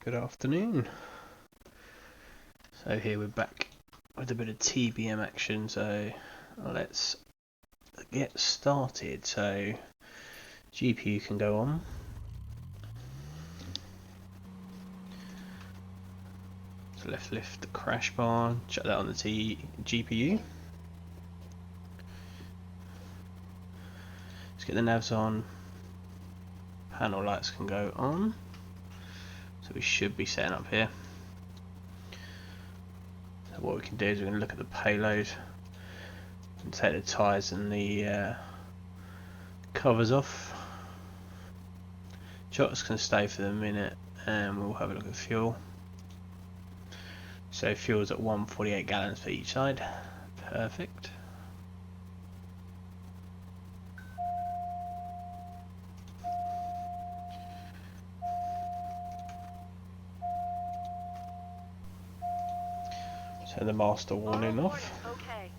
Good afternoon. So here we're back with a bit of TBM action, so let's get started. So GPU can go on. So left lift the crash bar, shut that on the GPU. Let's get the navs on. Panel lights can go on. So we should be setting up here. So what we can do is we're going to look at the payload and take the ties and the covers off. Chocks can stay for the minute and we'll have a look at fuel. So fuel's at 148 gallons for each side. Perfect. So the master warning off. Okay.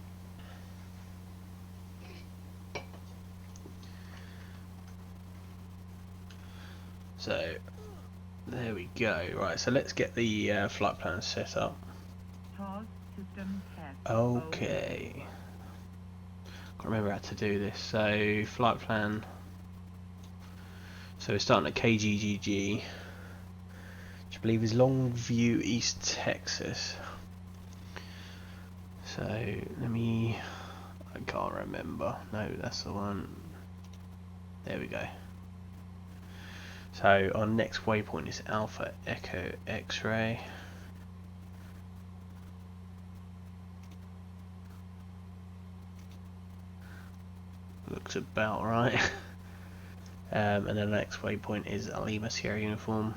So there we go. Right, so let's get the flight plan set up. Okay. Can't remember how to do this. So flight plan. So we're starting at KGGG, which I believe is Longview, East Texas. So let me. I can't remember. No, that's the one. There we go. So our next waypoint is Alpha Echo X-ray. Looks about right. And then the next waypoint is Lima Sierra Uniform.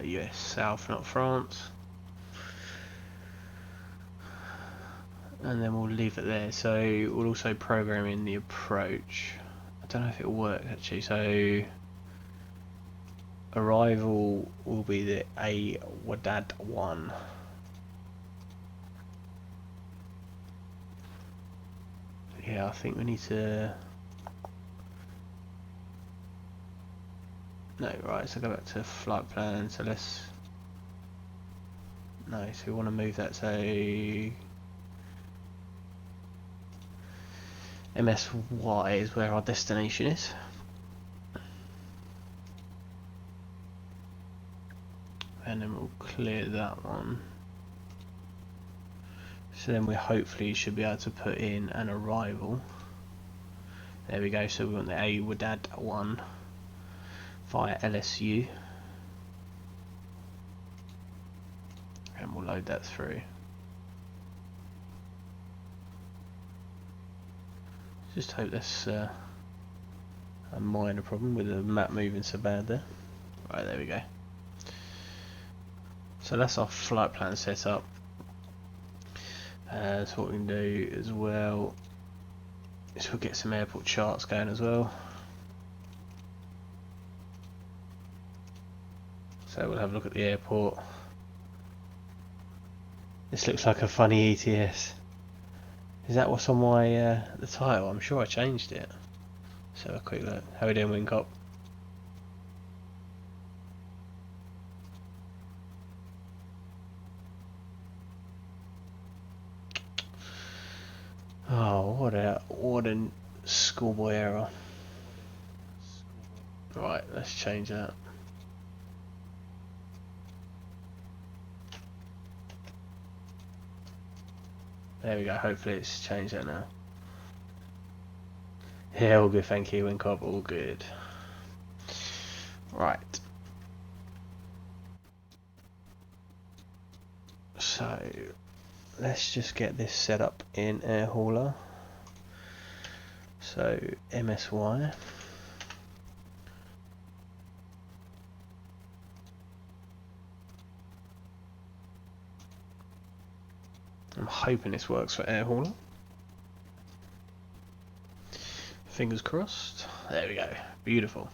US South, not France. And then we'll leave it there. So we'll also program in the approach. I don't know if it'll work actually. So arrival will be the A Wadad 1. Yeah, I think we need to. No, right, so go back to flight plan, so let's. No, so we want to move that, so. MSY is where our destination is. And then we'll clear that one. So then we hopefully should be able to put in an arrival. There we go, so we want the A Wadad 1 via LSU. And we'll load that through. Just hope that's a minor problem with the map moving so bad there. Right, there we go. So that's our flight plan set up. So what we can do as well is we'll get some airport charts going as well. So we'll have a look at the airport. This looks like a funny ETS. Is that what's on my the title? I'm sure I changed it. Let's have a quick look. How we doing, Wincop? Oh, what a schoolboy error. Right, let's change that. There we go, hopefully it's changed that now. Yeah, all good, thank you, Wincop, all good. Right. So, let's just get this set up in Air Hauler. So, MSY. I'm hoping this works for Air Hauler. Fingers crossed. There we go. Beautiful.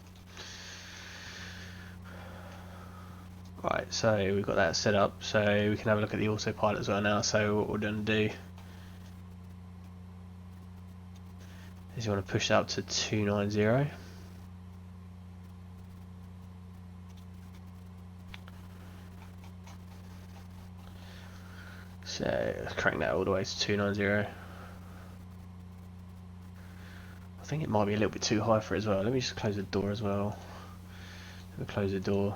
Right, so we've got that set up, so we can have a look at the autopilot as well now. So what we're going to do is you want to push that up to 290. So let's crank that all the way to 290. I think it might be a little bit too high for it as well. Let me just close the door as well. Let me close the door.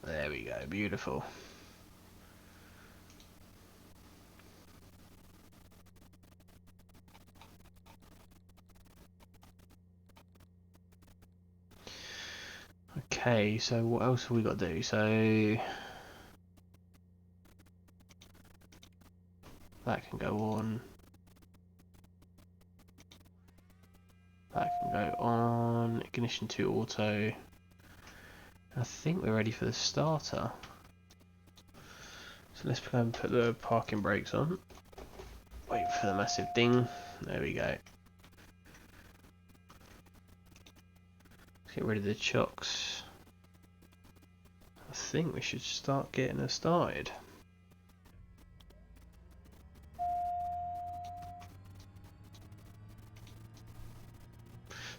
There we go, beautiful. Okay, so what else have we got to do? So that can go on. That can go on. Ignition to auto. I think we're ready for the starter. So let's go and put the parking brakes on. Wait for the massive ding. There we go. Let's get rid of the chocks. I think we should start getting us started.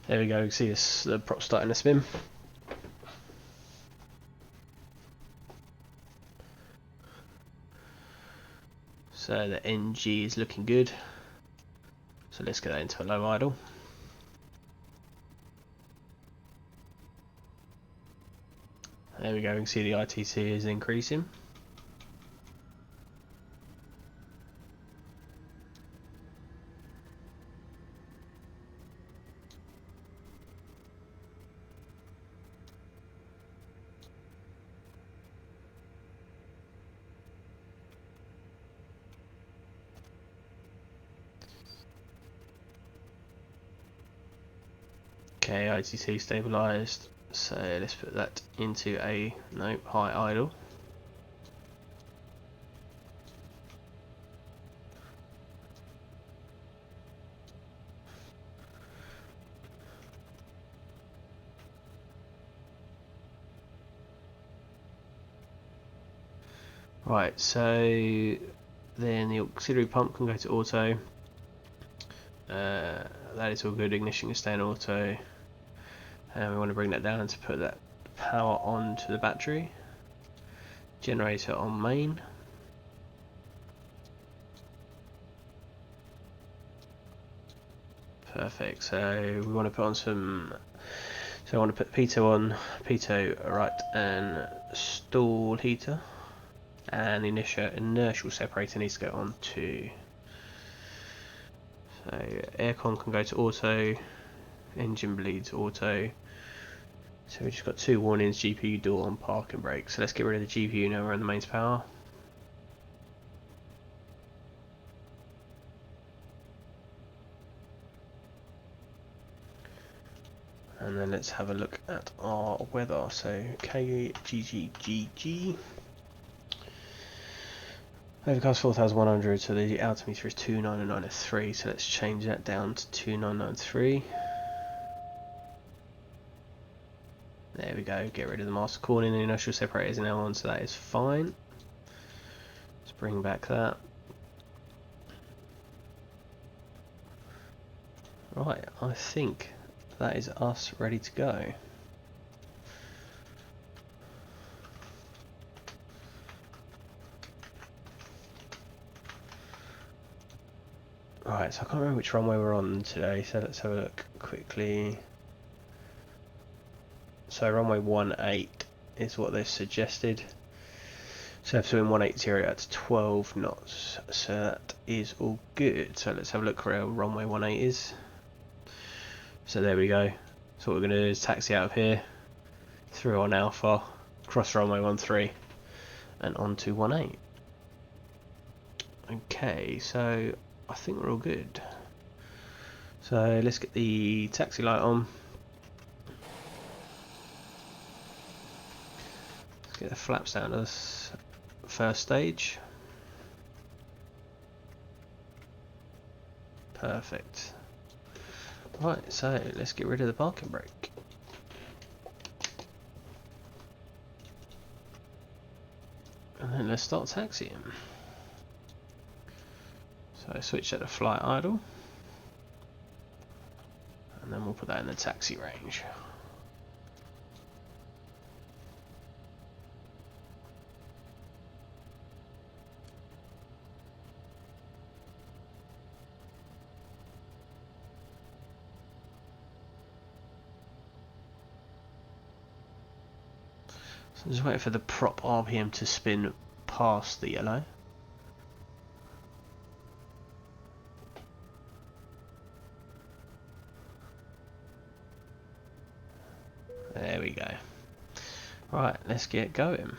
There we go, you can see this, the prop starting to spin. So the NG is looking good. So let's get that into a low idle. There we go, you can see the ITC is increasing. Okay, ITC stabilised. So let's put that into a high idle. Right, so then the auxiliary pump can go to auto. That is all good, ignition can stay in auto. And we want to bring that down to put that power on to the battery. Generator on main. Perfect, so we want to put on some, so I want to put pitot on, pitot right, and stall heater. And the inertial separator needs to go on too. So aircon can go to auto, engine bleeds auto. So we've just got two warnings, GPU door on parking brake. So let's get rid of the GPU now we're on the mains power. And then let's have a look at our weather. So KGGG. Overcast 4100, so the altimeter is 29993, so let's change that down to 2993. There we go, get rid of the master cooling, the inertial separator is now on, so that is fine. Let's bring back that. Right, I think that is us ready to go. Right, so I can't remember which runway we're on today, so let's have a look quickly. So runway 18 is what they've suggested. So if we're in 180 at 12 knots, so that is all good. So let's have a look where runway 18 is. So there we go. So what we're going to do is taxi out of here, through on Alpha, cross runway 13, and on to 18. Okay, so I think we're all good. So let's get the taxi light on. Let's get the flaps down to this first stage. Perfect. Right, so let's get rid of the parking brake. And then let's start taxiing. So I switch at the flight idle. and then we'll put that in the taxi range. So just wait for the prop RPM to spin past the yellow. There we go. Right, let's get going.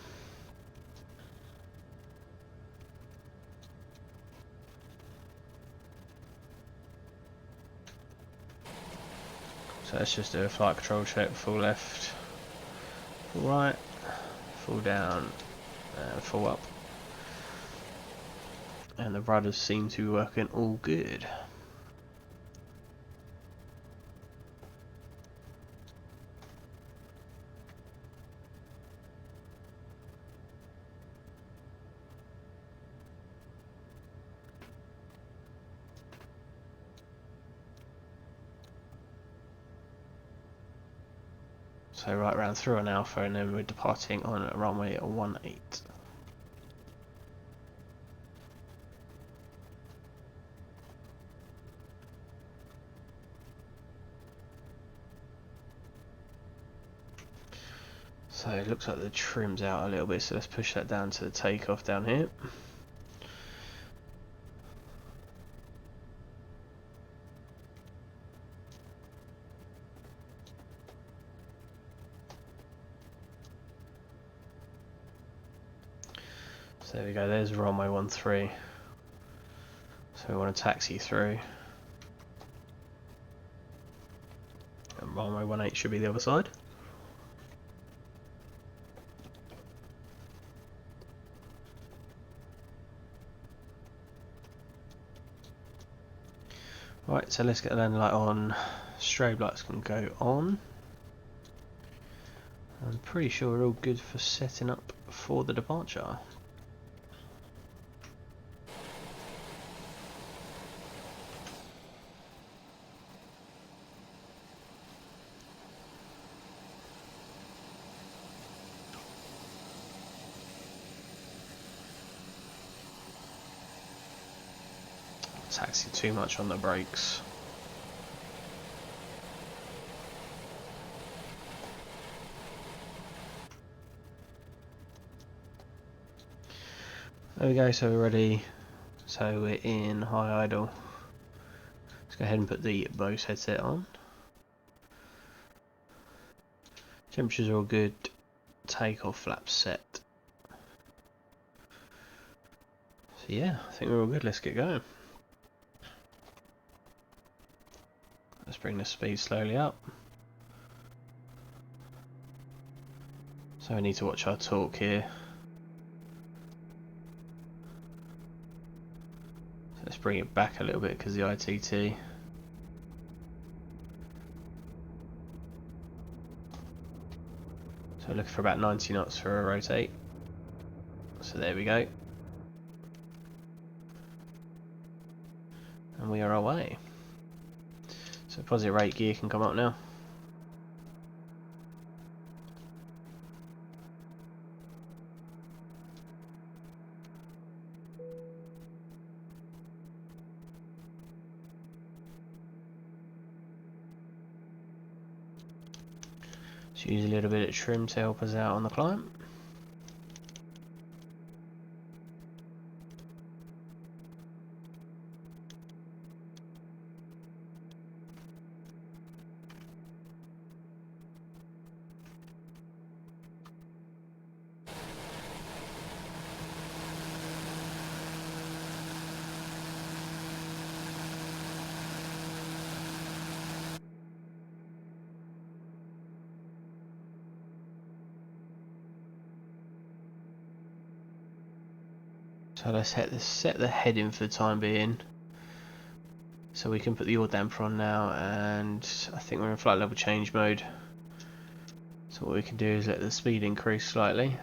So let's just do a flight control check. Full left, full right, full down, and full up. And the rudders seem to be working all good. So right round through an alpha, and then we're departing on runway 18. So it looks like the trim's out a little bit, so let's push that down to the takeoff down here. So there we go, there's runway 13. So we want to taxi through. And runway 18 should be the other side. Right, so let's get the landing light on. Strobe lights can go on. I'm pretty sure we're all good for setting up for the departure. Taxi too much on the brakes. There we go, so we're ready. So we're in high idle. Let's go ahead and put the Bose headset on. Temperatures are all good. Takeoff flaps set. So yeah, I think we're all good. Let's get going. Let's bring the speed slowly up. So we need to watch our torque here. So let's bring it back a little bit because the ITT. So we're looking for about 90 knots for a rotate. So there we go. And we are away. So positive rate gear can come up now. Just use a little bit of trim to help us out on the climb. So let's set the heading for the time being. So we can put the yaw damper on now, and I think we're in flight level change mode. So what we can do is let the speed increase slightly.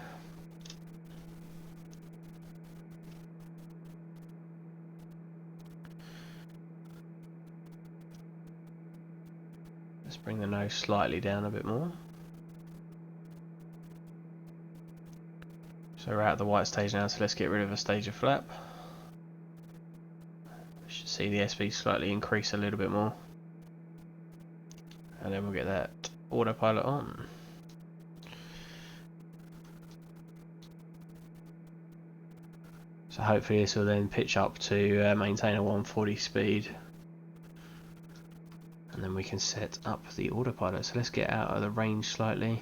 Let's bring the nose slightly down a bit more. So we're out of the white stage now, so let's get rid of a stage of flap. You should see the SB slightly increase a little bit more. And then we'll get that autopilot on. So hopefully this will then pitch up to maintain a 140 speed. And then we can set up the autopilot. So let's get out of the range slightly.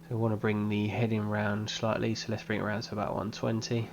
So we want to bring the heading round slightly, so let's bring it around to about 120.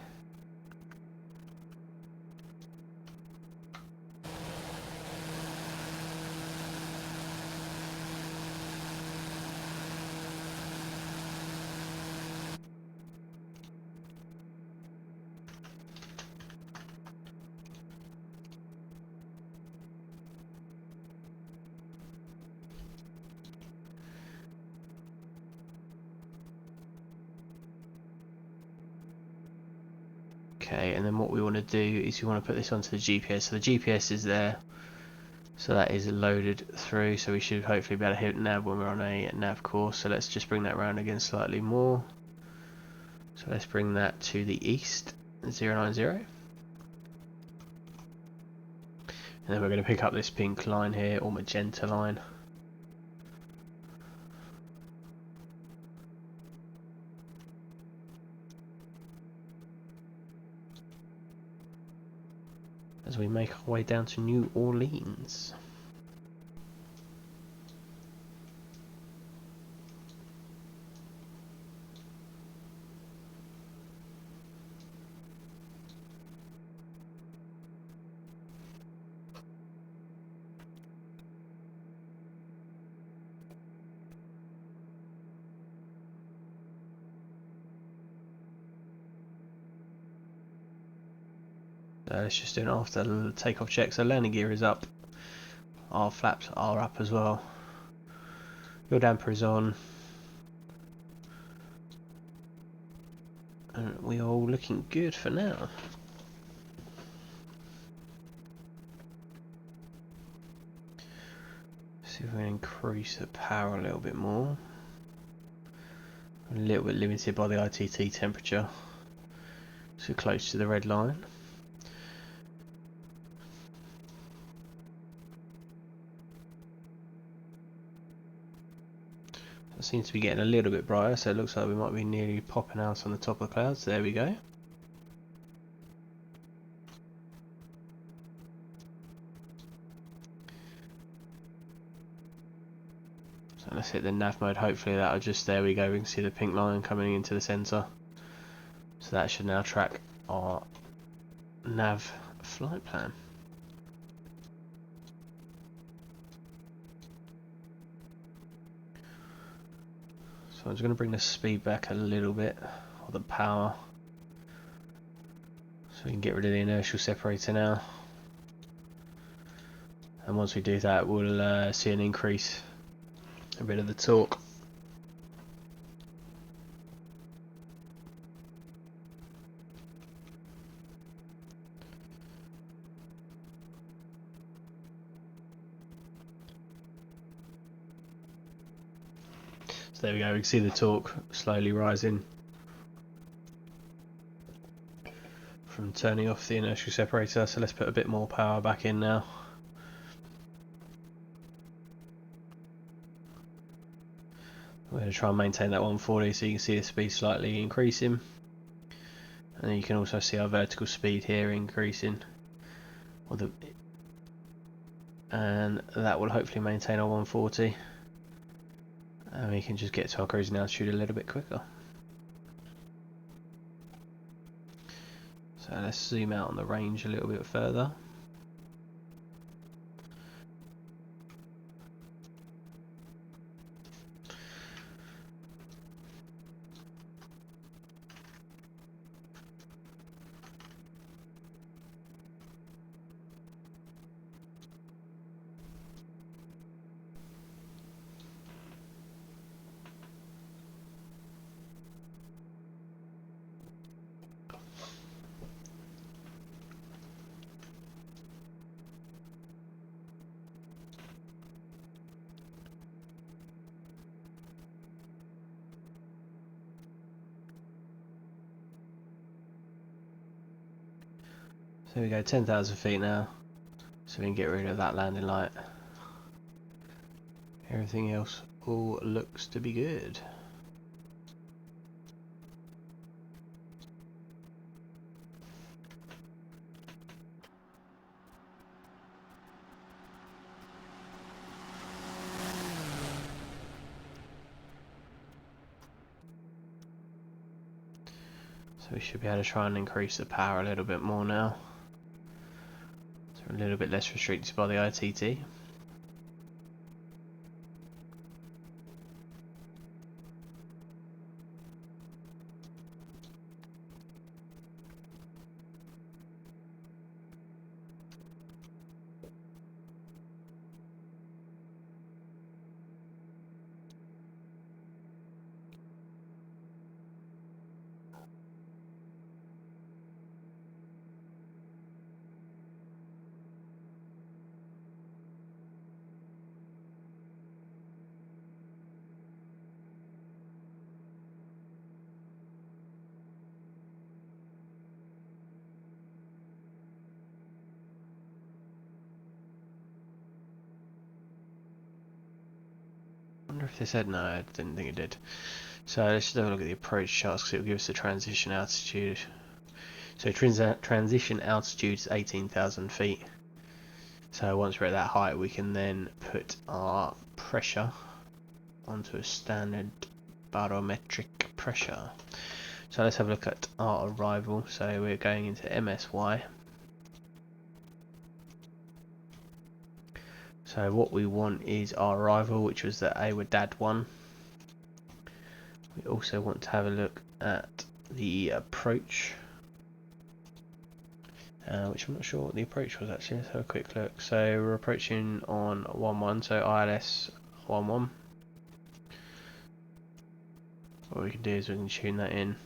Okay, and then what we want to do is we want to put this onto the GPS. So the GPS is there, so that is loaded through, so we should hopefully be able to hit nav when we're on a nav course. So let's just bring that around again slightly more. So let's bring that to the east, 090. And then we're going to pick up this pink line here, or magenta line. As we make our way down to New Orleans. Let's just do it after the takeoff check. So landing gear is up, our flaps are up as well, your damper is on, and we are all looking good for now. See if we can increase the power a little bit more. A little bit limited by the ITT temperature, so close to the red line. It seems to be getting a little bit brighter, so it looks like we might be nearly popping out on the top of the clouds. There we go. So let's hit the nav mode. Hopefully that'll just, there we go, we can see the pink line coming into the centre. So that should now track our nav flight plan. So I'm just going to bring the speed back a little bit, or the power, so we can get rid of the inertial separator now. And once we do that, we'll see an increase, a bit of the torque. So there we go, we can see the torque slowly rising from turning off the inertial separator. So let's put a bit more power back in now. We're going to try and maintain that 140, so you can see the speed slightly increasing. And then you can also see our vertical speed here increasing. And that will hopefully maintain our 140. And we can just get to our cruising altitude a little bit quicker. So let's zoom out on the range a little bit further. There we go, 10,000 feet now, so we can get rid of that landing light. Everything else all looks to be good. So we should be able to try and increase the power a little bit more now. So we're a little bit less restricted by the ITT. I wonder if this said no, I didn't think it did. So let's just have a look at the approach charts because it will give us the transition altitude. So transition altitude is 18,000 feet. So once we're at that height, we can then put our pressure onto a standard barometric pressure. So let's have a look at our arrival. So we're going into MSY. So what we want is our arrival, which was the AWDAD one. We also want to have a look at the approach, which I'm not sure what the approach was actually. Let's have a quick look. So we're approaching on 11, so ILS 11. What we can do is we can tune that in.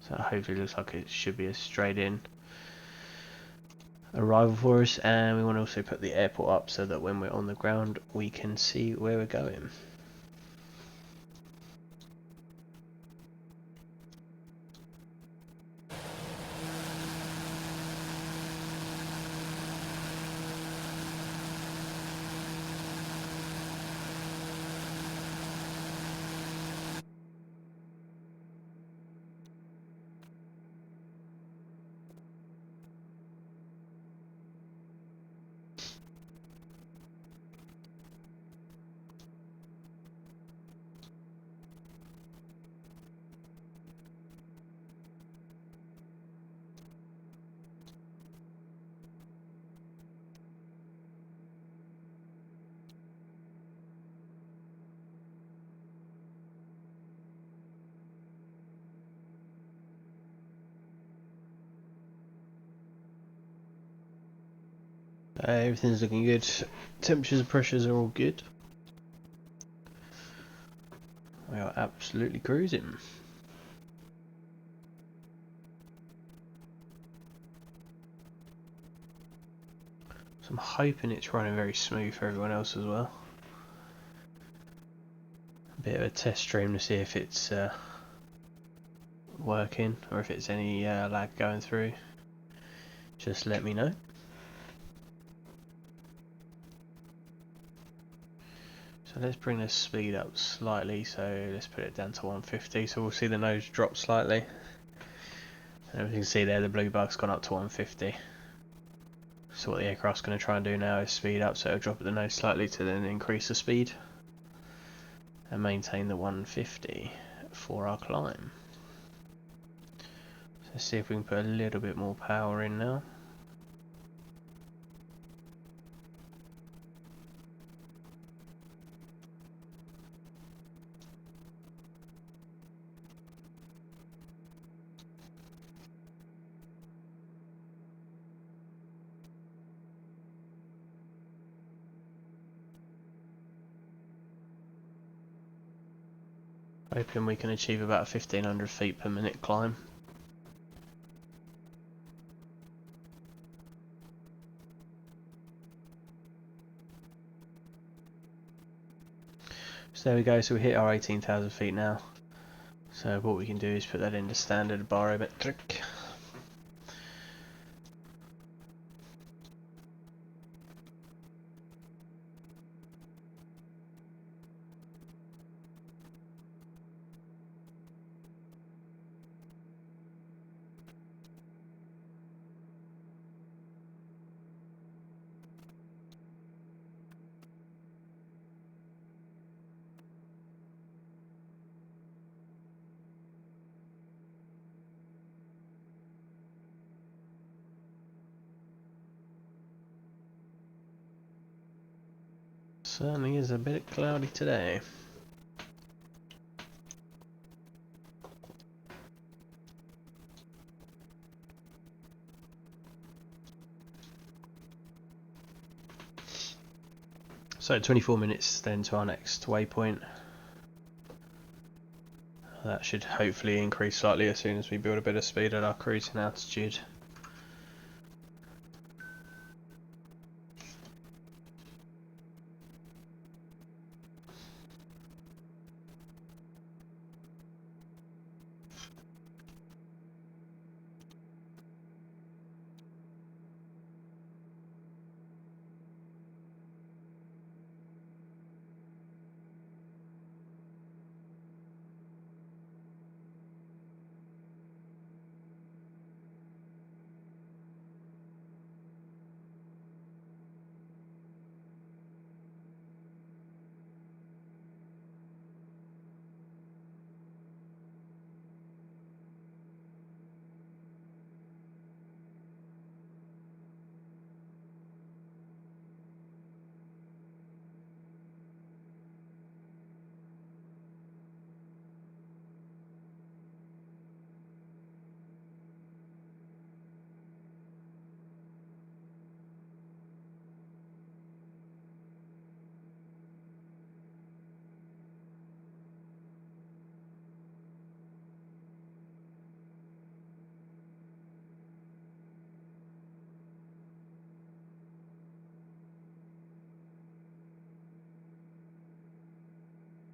So hopefully it looks like it should be a straight in arrival for us, and we want to also put the airport up so that when we're on the ground we can see where we're going. Everything's looking good. Temperatures and pressures are all good. We are absolutely cruising. So I'm hoping it's running very smooth for everyone else as well. A bit of a test stream to see if it's working or if it's any lag going through. Just let me know. So let's bring the speed up slightly, so let's put it down to 150, so we'll see the nose drop slightly. And as you can see there, the blue bug's gone up to 150. So what the aircraft's going to try and do now is speed up, so it'll drop at the nose slightly to then increase the speed and maintain the 150 for our climb. So let's see if we can put a little bit more power in now. Hoping we can achieve about 1500 feet per minute climb. So there we go, so we hit our 18,000 feet now. So what we can do is put that into standard barometric. Certainly is a bit cloudy today. So 24 minutes then to our next waypoint. That should hopefully increase slightly as soon as we build a bit of speed at our cruising altitude.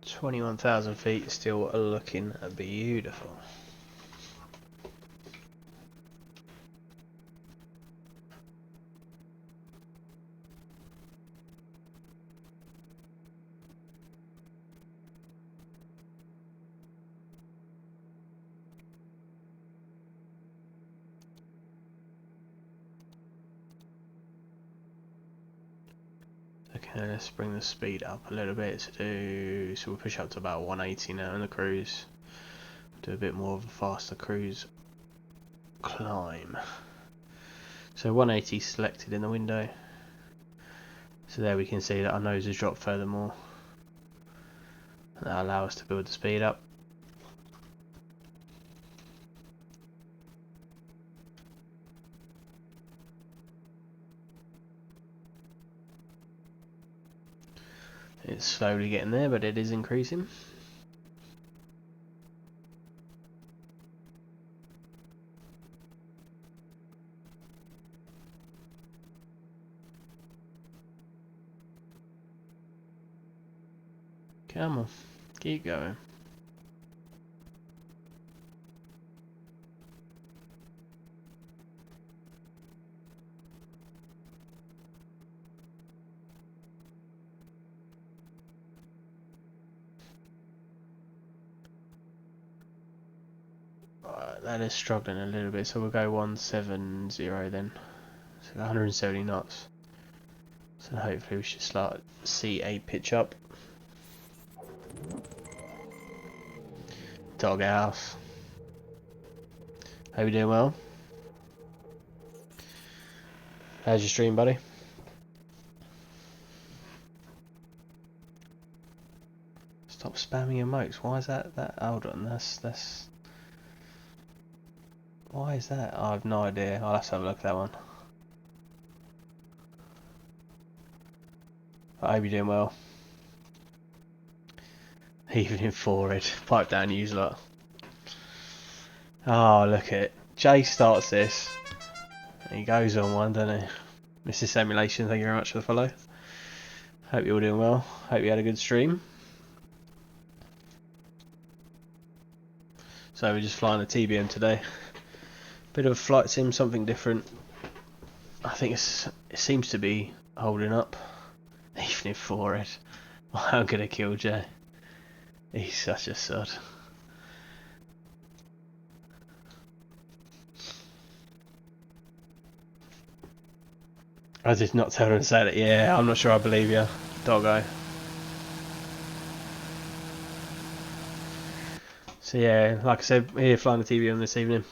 "21,000 feet, still looking beautiful." Okay, let's bring the speed up a little bit so we'll push up to about 180 now in the cruise. Do a bit more of a faster cruise climb. So 180 selected in the window. So there we can see that our nose has dropped furthermore. That'll allow us to build the speed up. It's slowly getting there, but it is increasing. Come on, keep going. That is struggling a little bit, so we'll go 170 then. So 170 knots. So hopefully we should start to see a pitch up. Doghouse. Hope you're doing well. How's your stream, buddy? Stop spamming emotes. Why is that? Hold on. That's. Why is that? I have no idea. I'll have to have a look at that one. I hope you're doing well. Even in forehead. Pipe down, you lot. Oh, look at it. Jay starts this. And he goes on one, doesn't he? Mr. Simulation, thank you very much for the follow. Hope you're all doing well. Hope you had a good stream. So we're just flying a TBM today. Bit of a flight sim, something different. I think it seems to be holding up. Even in forehead. Well, I'm gonna kill Jay. He's such a sod. I did not tell him to say that. Yeah, I'm not sure I believe you, doggo. So yeah, like I said, we're here flying the TBM this evening.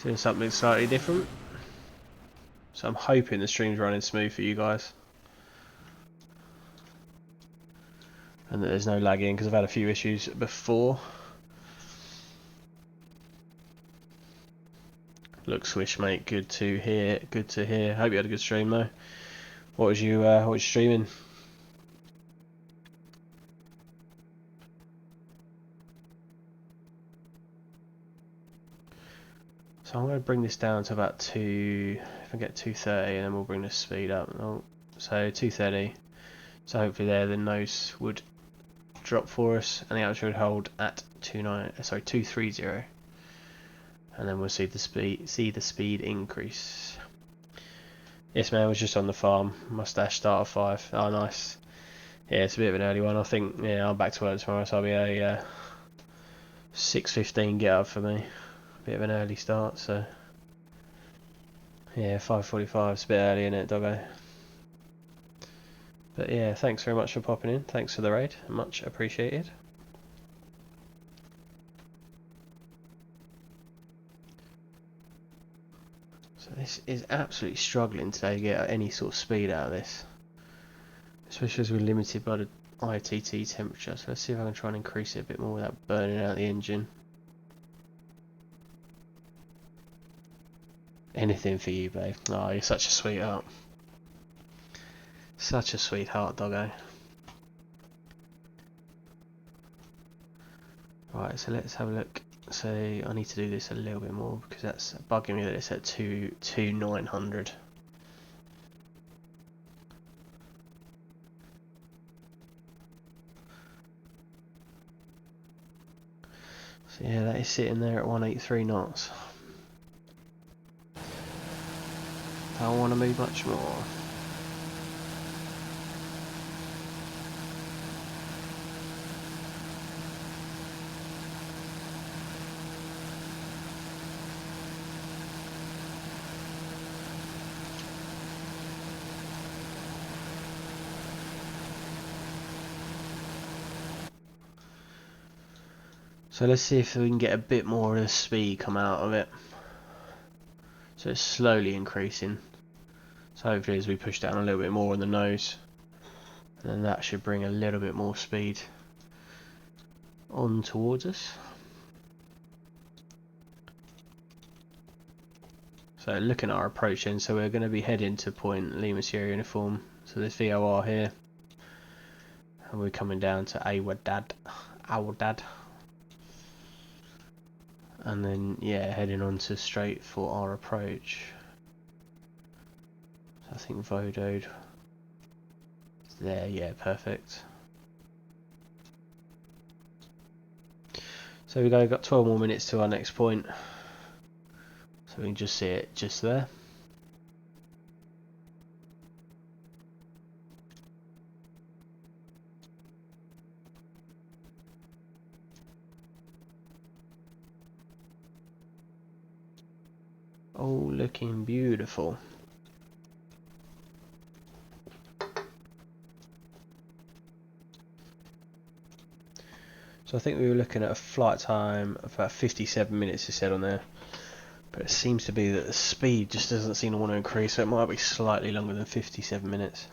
Doing something slightly different. So I'm hoping the stream's running smooth for you guys. And that there's no lagging, because I've had a few issues before. Look, swish mate, good to hear, good to hear. Hope you had a good stream though. What was you streaming? So I'm going to bring this down to about 2, if I get 230, and then we'll bring the speed up. Oh, so 230. So hopefully there the nose would drop for us, and the altitude would hold at 230. And then we'll see the speed increase. Yes man, I was just on the farm. Mustache start at 5. Oh nice. Yeah, it's a bit of an early one. I think yeah, I'm back to work tomorrow, so I'll be a 6:15 get up for me. Bit of an early start, so yeah, 5:45 is a bit early, isn't it, doggo? But yeah, thanks very much for popping in. Thanks for the raid, much appreciated. So this is absolutely struggling today to get any sort of speed out of this, especially as we're limited by the ITT temperature. So let's see if I can try and increase it a bit more without burning out the engine. Anything for you, babe. Oh, you're such a sweetheart. Such a sweetheart, doggo. Right, so let's have a look. So I need to do this a little bit more because that's bugging me that it's at 2900. So yeah, that is sitting there at 183 knots. Don't want to move much more. So let's see if we can get a bit more of the speed come out of it. So it's slowly increasing. So hopefully as we push down a little bit more on the nose, then that should bring a little bit more speed on towards us. So looking at our approach then, so we're going to be heading to point Lima Sierra Uniform. So there's VOR here. And we're coming down to Awadad. And then yeah, heading on to straight for our approach. So I think Vodode is there, yeah, perfect. So we've got 12 more minutes to our next point. So we can just see it just there. Oh, looking beautiful. So I think we were looking at a flight time of about 57 minutes, it said on there. But it seems to be that the speed just doesn't seem to want to increase, so it might be slightly longer than 57 minutes.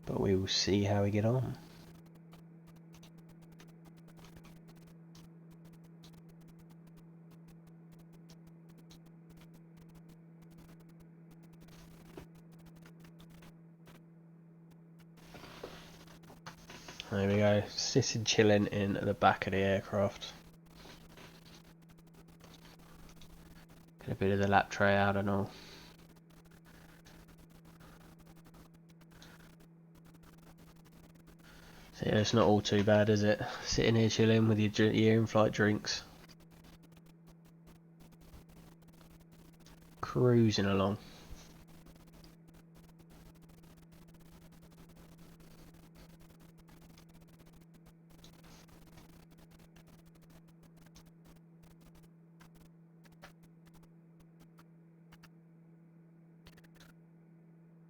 But we will see how we get on. There we go, sitting chilling in the back of the aircraft. Get a bit of the lap tray out and all. So yeah, it's not all too bad, is it? Sitting here chilling with your in-flight drinks. Cruising along.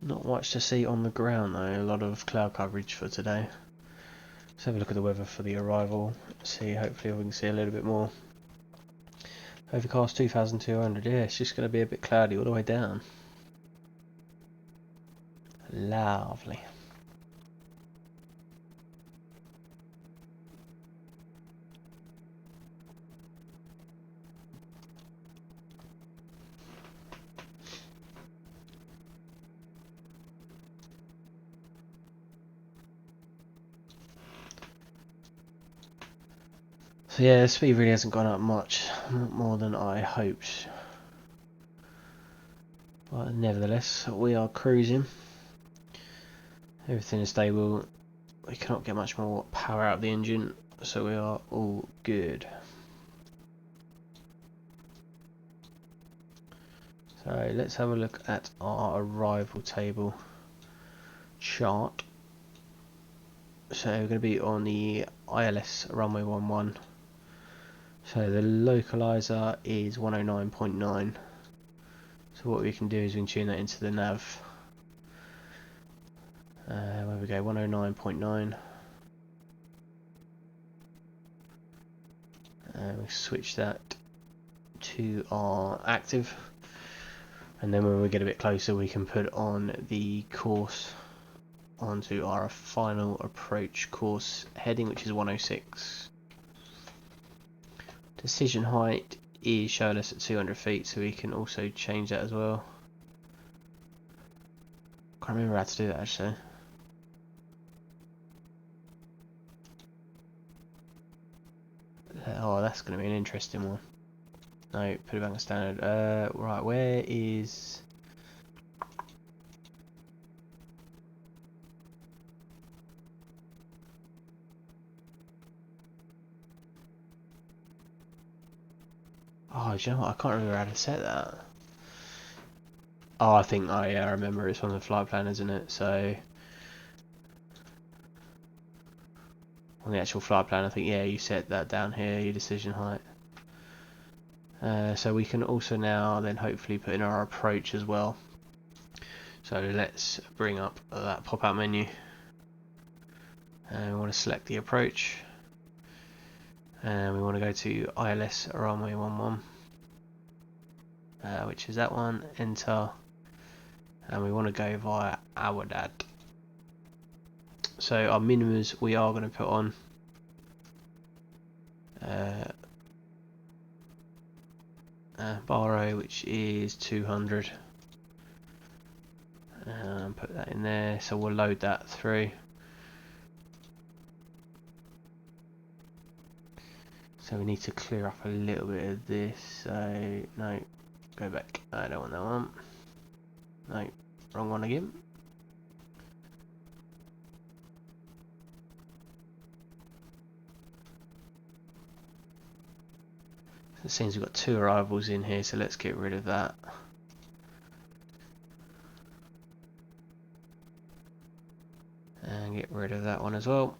Not much to see on the ground though, a lot of cloud coverage for today. Let's have a look at the weather for the arrival, see, hopefully we can see a little bit more. Overcast 2200, yeah, it's just going to be a bit cloudy all the way down. Lovely. So yeah, the speed really hasn't gone up much, not more than I hoped. But nevertheless, we are cruising. Everything is stable. We cannot get much more power out of the engine, so we are all good. So let's have a look at our arrival table chart. So we're going to be on the ILS runway 11. So the localizer is 109.9. So what we can do is we can tune that into the nav. Where we go, 109.9. We switch that to our active, and then when we get a bit closer we can put on the course onto our final approach course heading, which is 106. Decision height is showing us at 200 feet, so we can also change that as well. Can't remember how to do that actually. Oh, that's going to be an interesting one. No, put it back on standard. Right, where is... Oh, do you know what? I can't remember how to set that. Oh, I think I remember it's on the flight plan, isn't it? So on the actual flight plan, I think, yeah, you set that down here, your decision height. So we can also now then hopefully put in our approach as well. So let's bring up that pop-out menu, and we want to select the approach, and we want to go to ILS runway 11, which is that one. Enter, and we want to go via Awadad. So our minimums we are going to put on Barrow, which is 200, and put that in there. So we'll load that through. So we need to clear up a little bit of this. So no, go back. I don't want that one. No, wrong one again. It seems we've got 2 arrivals in here, so let's get rid of that. And get rid of that one as well.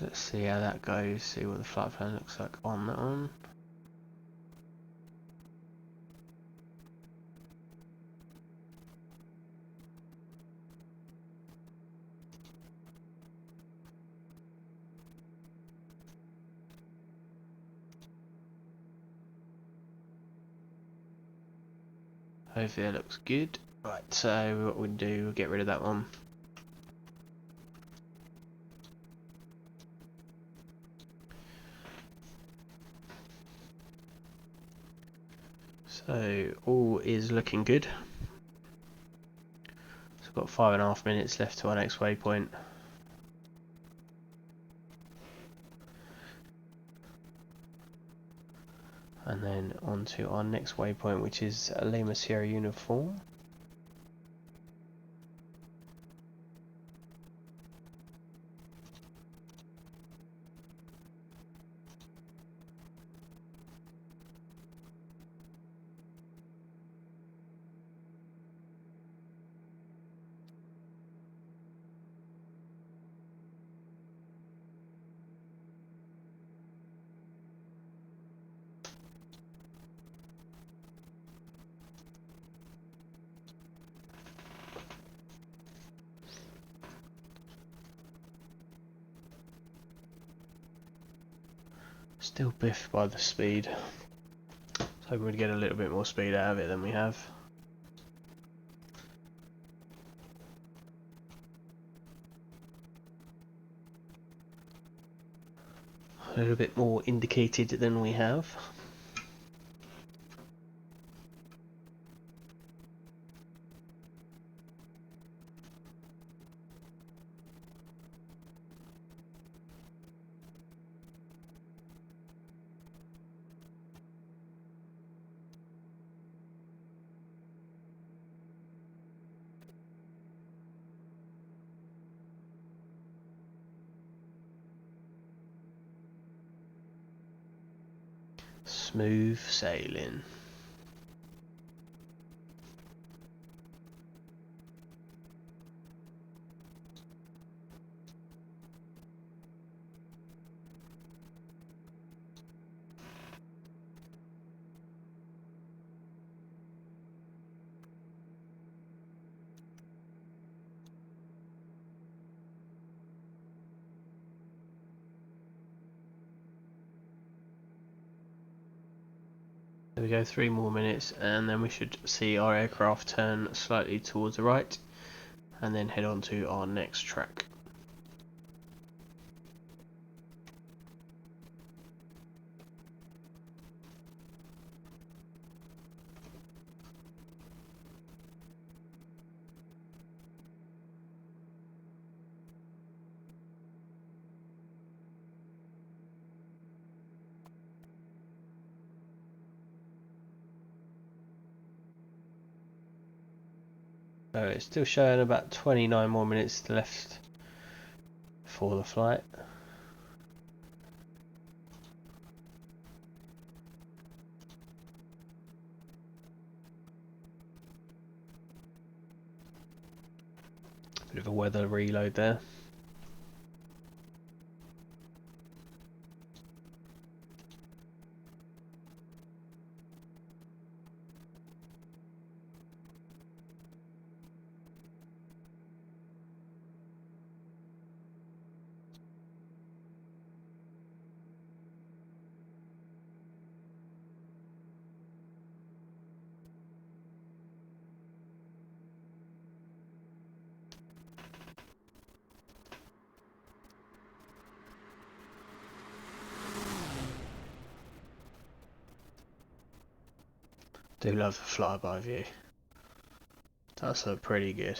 Let's see how that goes, see what the flight plan looks like on that one. Hopefully it looks good. Right, so what we'll do, we'll get rid of that one. So all is looking good. So we've got 5.5 minutes left to our next waypoint. and then on to our next waypoint, which is Lima Sierra Uniform. Still biffed by the speed. Hoping we'd get a little bit more speed out of it than we have. A little bit more indicated than we have. Smooth sailing. There we go, 3 more minutes and then we should see our aircraft turn slightly towards the right and then head on to our next track. So it's still showing about 29 more minutes left for the flight. Bit of a weather reload there. Do love the flyby view. That's pretty good.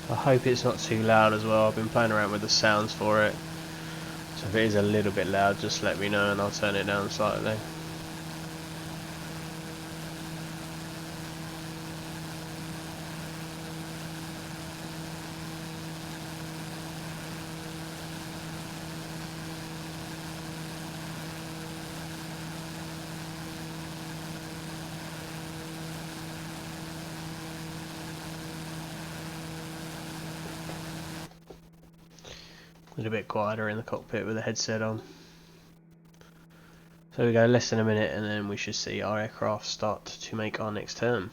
I hope it's not too loud as well. I've been playing around with the sounds for it. So if it is a little bit loud, just let me know and I'll turn it down slightly. A little bit quieter in the cockpit with the headset on. So we go less than a minute and then we should see our aircraft start to make our next turn.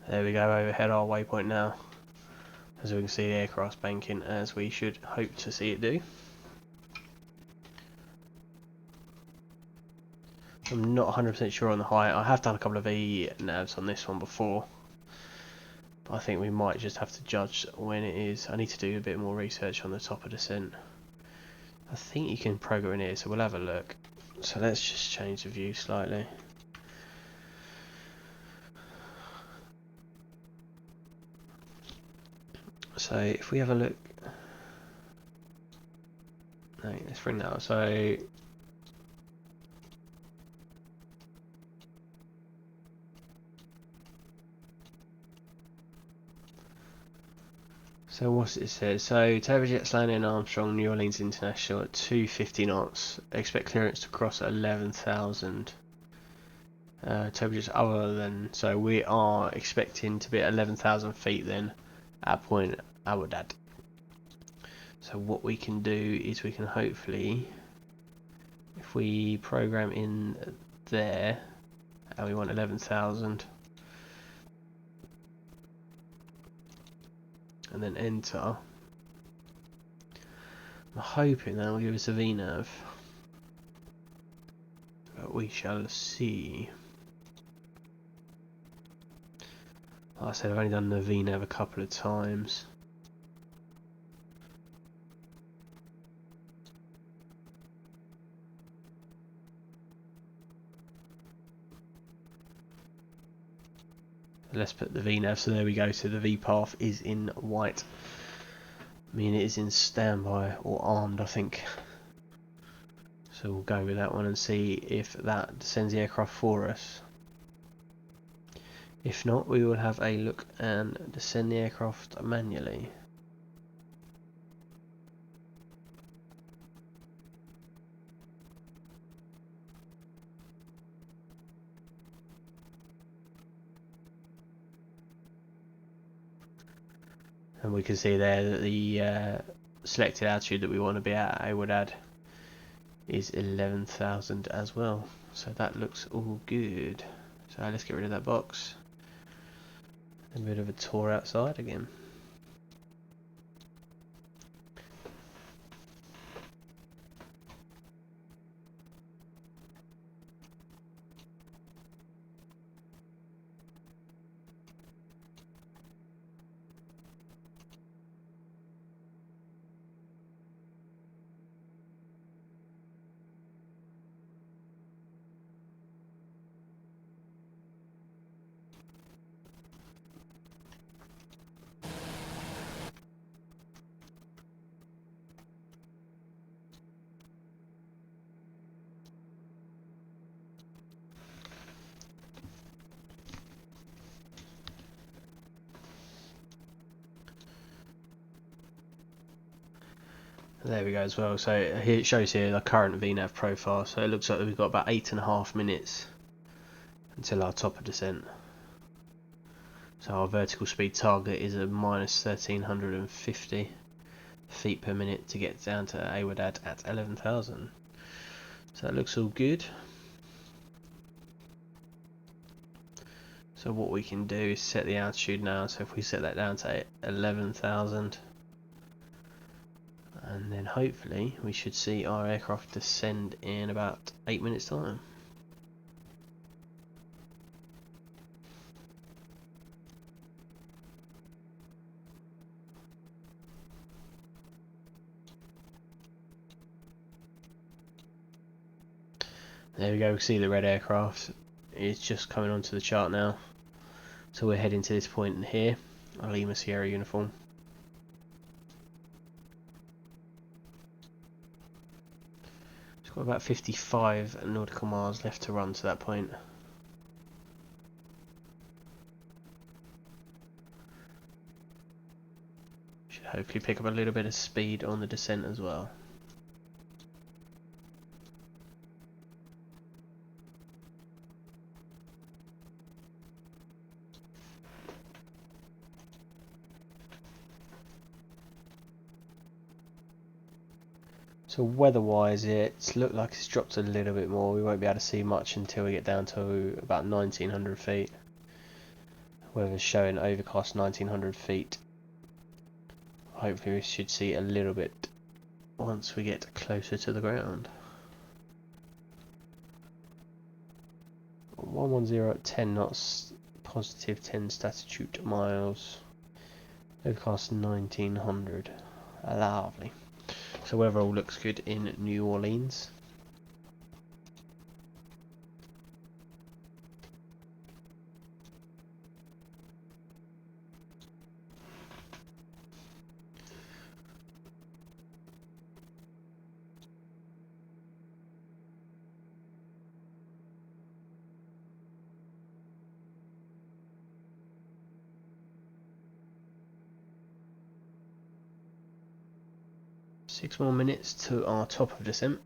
There we go, overhead our waypoint now. As we can see, the aircraft's banking as we should hope to see it do. I'm not 100% sure on the height. I have done a couple of navs on this one before, but I think we might just have to judge when it is. I need to do a bit more research on the top of descent. I think you can program in here, so we'll have a look. So let's just change the view slightly. So if we have a look, no, let's bring that up. So what's it says? So turbojets landing in Armstrong, New Orleans International at 250 knots. Expect clearance to cross at 11,000. Turbojets other than, so we are expecting to be at 11,000 feet then at point Abu Dhabi. So what we can do is we can hopefully, if we program in there, and we want 11,000. And then enter. I'm hoping that will give us a VNAV, but we shall see. Like I said, I've only done the VNAV a couple of times. Let's put the VNAV, so there we go, so the V path is in white. I mean, it is in standby or armed, I think. So we'll go with that one and see if that sends the aircraft for us. If not, we will have a look and descend the aircraft manually. And we can see there that the selected altitude that we want to be at Abu Dhabi is 11,000 as well. So that looks all good. So let's get rid of that box. A bit of a tour outside again. There we go as well. So here it shows here the current VNAV profile. So it looks like we've got about 8.5 minutes until our top of descent. So our vertical speed target is a minus 1350 feet per minute to get down to Abu Dhabi at 11,000. So that looks all good. So what we can do is set the altitude now. So if we set that down to 11,000, and then hopefully we should see our aircraft descend in about 8 minutes time. There we go, we see the red aircraft. It's just coming onto the chart now. So we're heading to this point here, our Lima Sierra uniform. It's got about 55 nautical miles left to run to that point. Should hopefully pick up a little bit of speed on the descent as well. So weather-wise, it's looked like it's dropped a little bit more. We won't be able to see much until we get down to about 1900 feet. Weather's showing overcast 1900 feet. Hopefully we should see a little bit once we get closer to the ground. 110 at 10 knots, positive 10 statute miles, overcast 1900. Lovely. So weather all looks good in New Orleans. Six more minutes to our top of descent.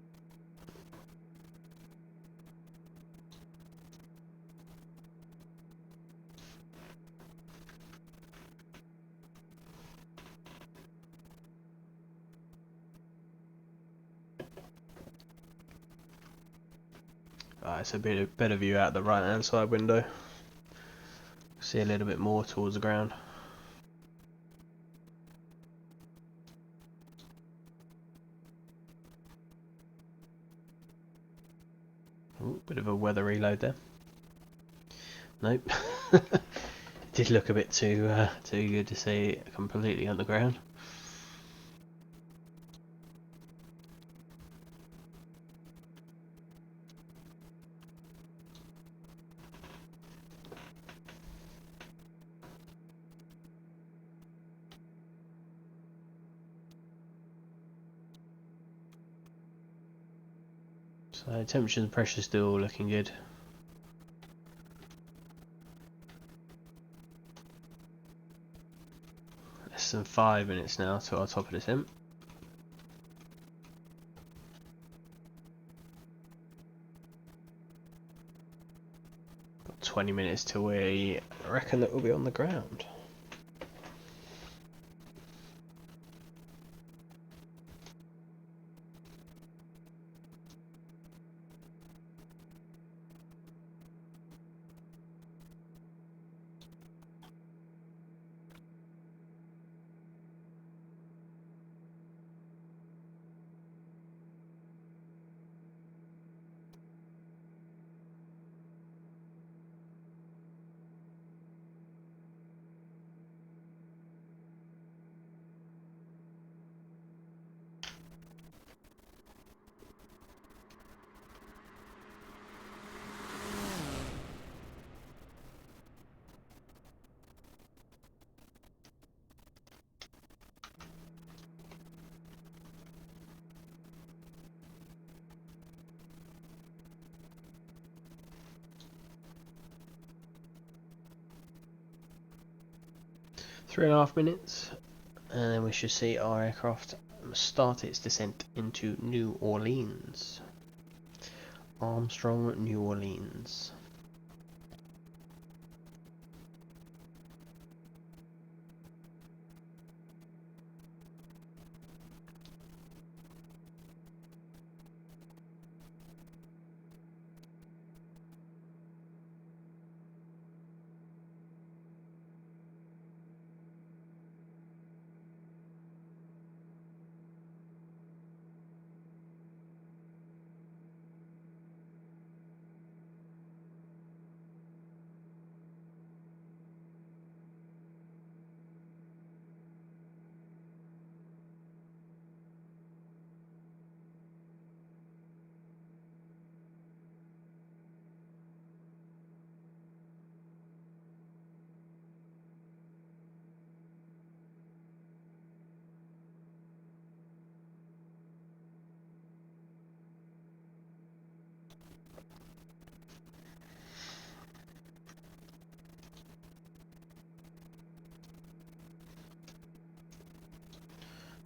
It's a bit better view out the right hand side window. See a little bit more towards the ground. Ooh, bit of a weather reload there. Nope. Did look a bit too good to see completely underground. So temperature and pressure still looking good. Less than 5 minutes now to our top of descent. Got 20 minutes till we reckon that we'll be on the ground. Three and a half minutes, and then we should see our aircraft start its descent into New Orleans. Armstrong, New Orleans.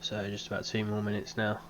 So just about 2 more minutes now.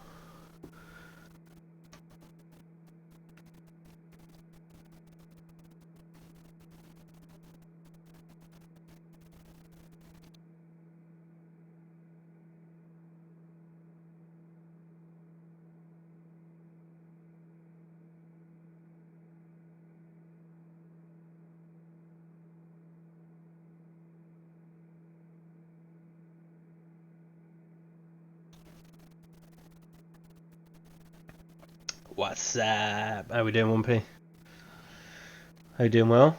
What's up? How we doing, 1P? How you doing well?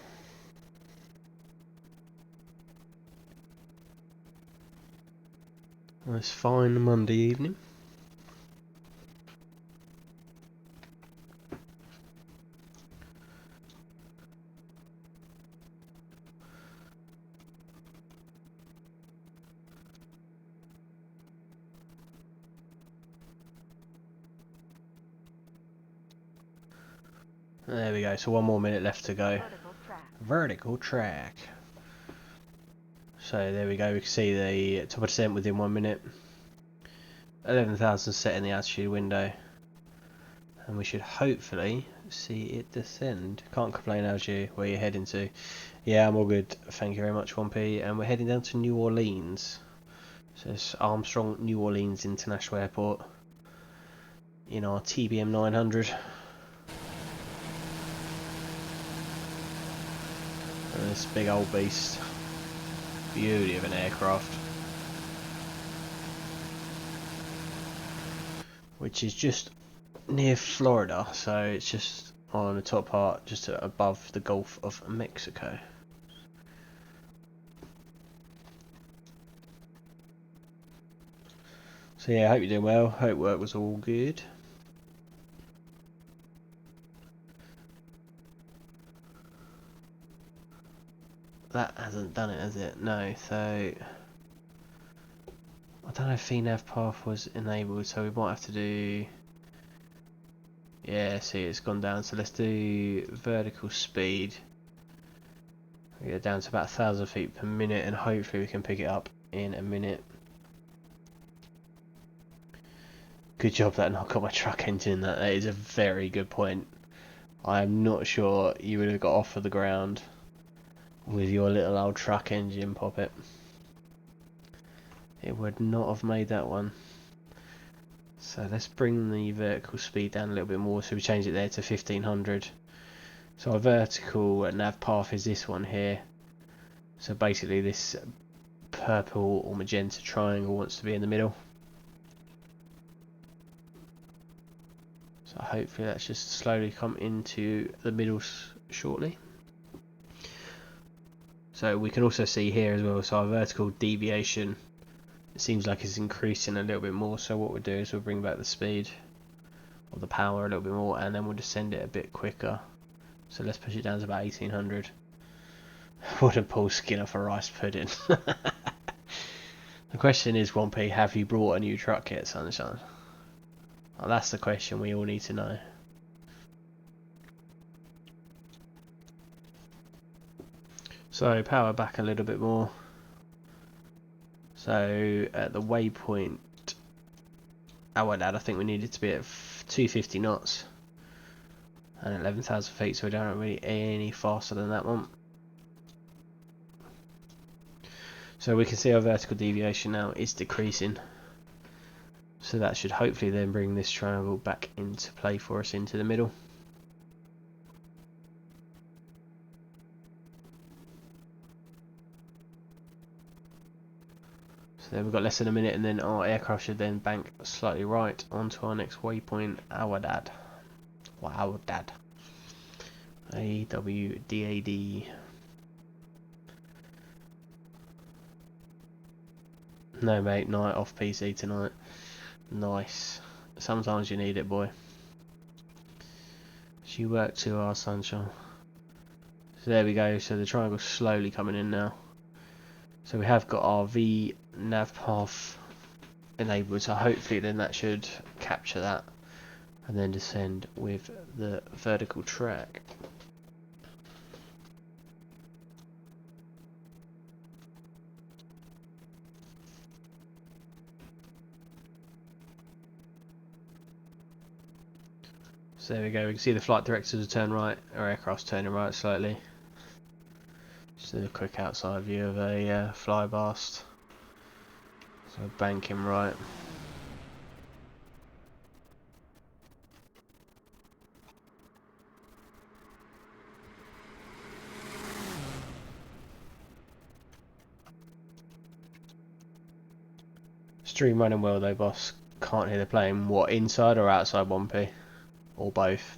Nice fine Monday evening. There we go, so 1 more minute left to go. Vertical track. So there we go, we can see the top of descent within 1 minute. 11,000 set in the altitude window. And we should hopefully see it descend. Can't complain, how's you? Where you heading to? Yeah, I'm all good, thank you very much, 1P. And we're heading down to New Orleans. So it's Armstrong New Orleans International Airport. In our TBM900. And this big old beast. Beauty of an aircraft. Which is just near Florida, so it's just on the top part, just above the Gulf of Mexico. So yeah, I hope you're doing well. Hope work was all good. That hasn't done it, has it? No, so I don't know if VNAV path was enabled, so we might have to do... Yeah, see, it's gone down, so let's do vertical speed. We get down to about 1,000 feet per minute, and hopefully we can pick it up in a minute. Good job that knocked on my truck engine. That is a very good point. I am not sure you would have got off of the ground with your little old truck engine, Poppet. It would not have made that one. So let's bring the vertical speed down a little bit more. So we change it there to 1500. So our vertical nav path is this one here. So basically this purple or magenta triangle wants to be in the middle. So hopefully that's just slowly come into the middle shortly. So we can also see here as well, so our vertical deviation, it seems like it's increasing a little bit more. So what we'll do is we'll bring back the speed or the power a little bit more, and then we'll descend it a bit quicker. So let's push it down to about 1800. Wouldn't pull skin off a rice pudding. The question is, 1P, have you brought a new truck yet, Sunshine? Well, that's the question we all need to know. So power back a little bit more. So at the waypoint, I think we needed to be at 250 knots and 11,000 feet, so we don't really any faster than that one. So we can see our vertical deviation now is decreasing. So that should hopefully then bring this triangle back into play for us into the middle. So then we've got less than a minute, and then our aircraft should then bank slightly right onto our next waypoint, Awadad. Awadad. A-W-D-A-D. No mate, night off PC tonight. Nice. Sometimes you need it, boy. She worked 2 hours, Sunshine. So there we go, so the triangle's slowly coming in now. So we have got our V nav path enabled, so hopefully then that should capture that and then descend with the vertical track. So there we go, we can see the flight directors turn right, our aircraft's turning right slightly. Just a quick outside view of a flybast. So banking right. Stream running well though, boss. Can't hear the plane. What, inside or outside 1P? or both.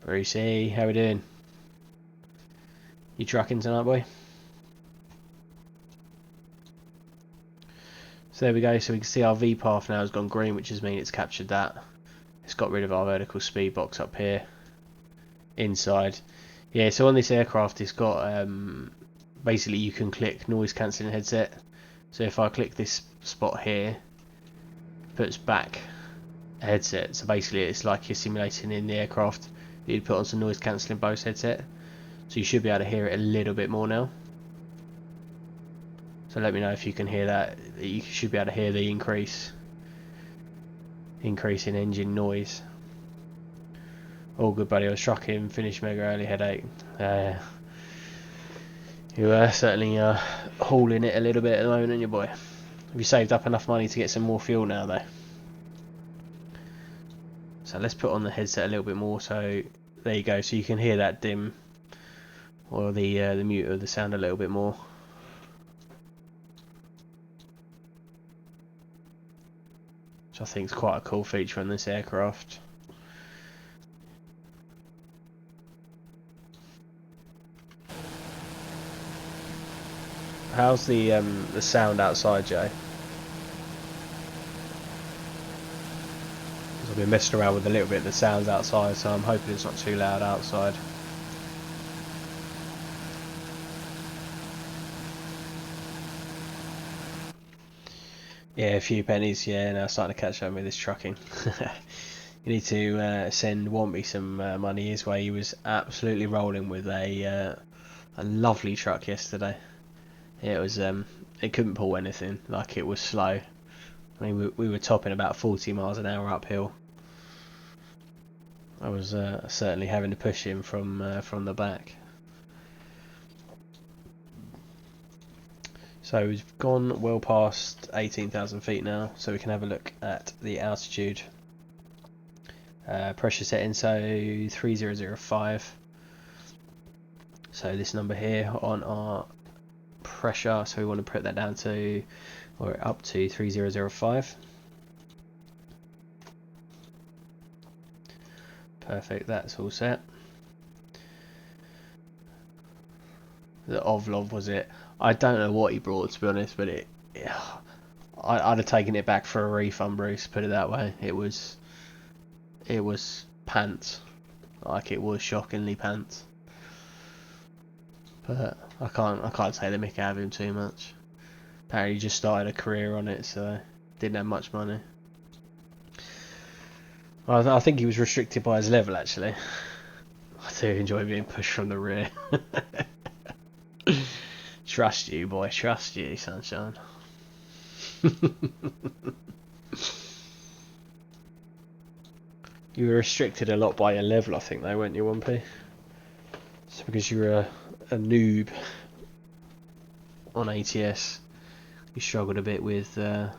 Brucey, how we doing? You trucking tonight, boy? So there we go, so we can see our V path now has gone green, which has mean it's captured that. It's got rid of our vertical speed box up here. Inside. Yeah, so on this aircraft it's got, basically you can click noise cancelling headset. So if I click this spot here, it puts back a headset. So basically it's like you're simulating in the aircraft. You'd put on some noise cancelling Bose headset. So you should be able to hear it a little bit more now. So let me know if you can hear that. You should be able to hear the increase in engine noise. All good, buddy. I was trucking, finished mega early, headache. You are certainly hauling it a little bit at the moment, aren't you, boy? Have you saved up enough money to get some more fuel now, though? So let's put on the headset a little bit more. So there you go. So you can hear that dim, or the mute of the sound a little bit more. Which I think is quite a cool feature on this aircraft. How's the sound outside, Jay? Because I've been messing around with a little bit of the sounds outside, so I'm hoping it's not too loud outside. Yeah, a few pennies. Yeah, now starting to catch up with this trucking. You need to send Wompy some money his way. He was absolutely rolling with a lovely truck yesterday. Yeah, it was. It couldn't pull anything. Like, it was slow. I mean, we were topping about 40 miles an hour uphill. I was certainly having to push him from the back. So we've gone well past 18,000 feet now, so we can have a look at the altitude. Pressure setting, so 3005. So this number here on our pressure, so we want to put that down to, or up to 3005. Perfect, that's all set. The Ovlov was it? I don't know what he brought, to be honest, but I'd have taken it back for a refund, Bruce. Put it that way. It was pants. Like, it was shockingly pants. But I can't take the mick out of him too much. Apparently he just started a career on it, so didn't have much money. I think he was restricted by his level, actually. I do enjoy being pushed from the rear. Trust you, boy. Trust you, sunshine. You were restricted a lot by your level, I think, though, weren't you, Wumpy? It's because you were a noob on ATS. You struggled a bit with it.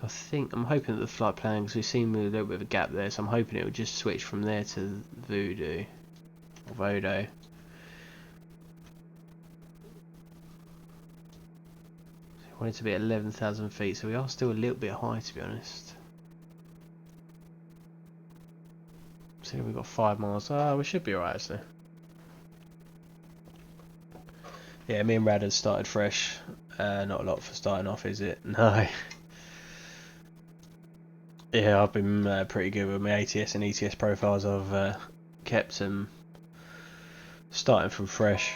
So I'm hoping that the flight plan, because we've seen a little bit of a gap there, so I'm hoping it would just switch from there to Voodoo or Vodo. So we want it to be at 11,000 feet, so we are still a little bit high, to be honest. So we've got 5 miles. We should be alright, actually. Yeah, me and Rad had started fresh. Not a lot for starting off, is it? No. Yeah, I've been pretty good with my ATS and ETS profiles. I've kept them starting from fresh.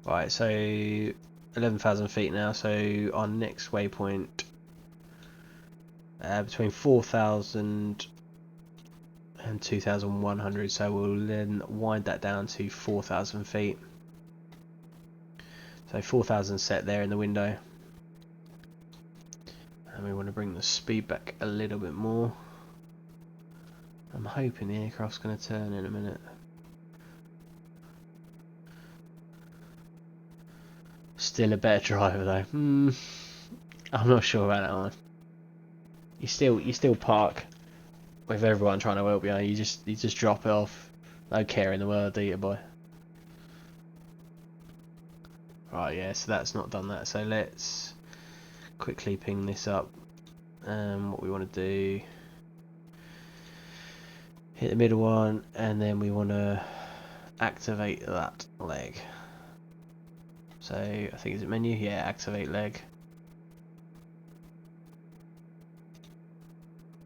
Right, so 11,000 feet now, so our next waypoint between 4,000 and 2,100, so we'll then wind that down to 4,000 feet. So 4,000 set there in the window. And we want to bring the speed back a little bit more. I'm hoping the aircraft's going to turn in a minute. Still a better driver though. I'm not sure about that one. You still park with everyone trying to help you, you just drop it off. No care in the world, do you, boy? Right, yeah, so that's not done that. So let's quickly ping this up. What we want to do, hit the middle one, and then we want to activate that leg. So I think it's menu, yeah, activate leg.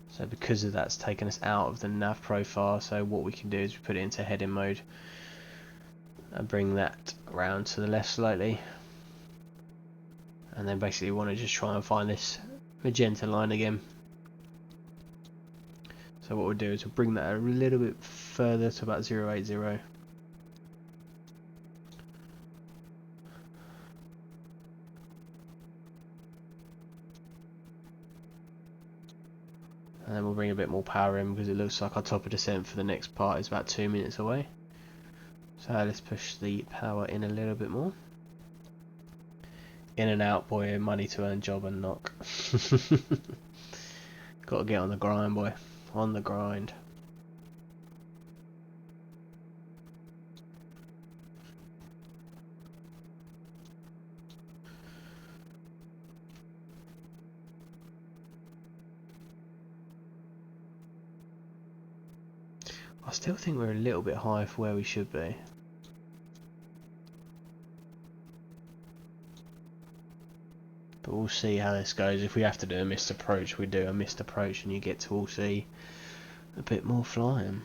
So because of that's taken us out of the nav profile, so what we can do is we put it into heading mode and bring that around to the left slightly, and then basically we want to just try and find this magenta line again. So what we'll do is we'll bring that a little bit further to about 080. And then we'll bring a bit more power in because it looks like our top of descent for the next part is about 2 minutes away. So let's push the power in a little bit more. In and out, boy, money to earn, job and knock. Got to get on the grind, boy. On the grind. I still think we're a little bit high for where we should be. But we'll see how this goes. If we have to do a missed approach, we do a missed approach and you get to all see a bit more flying.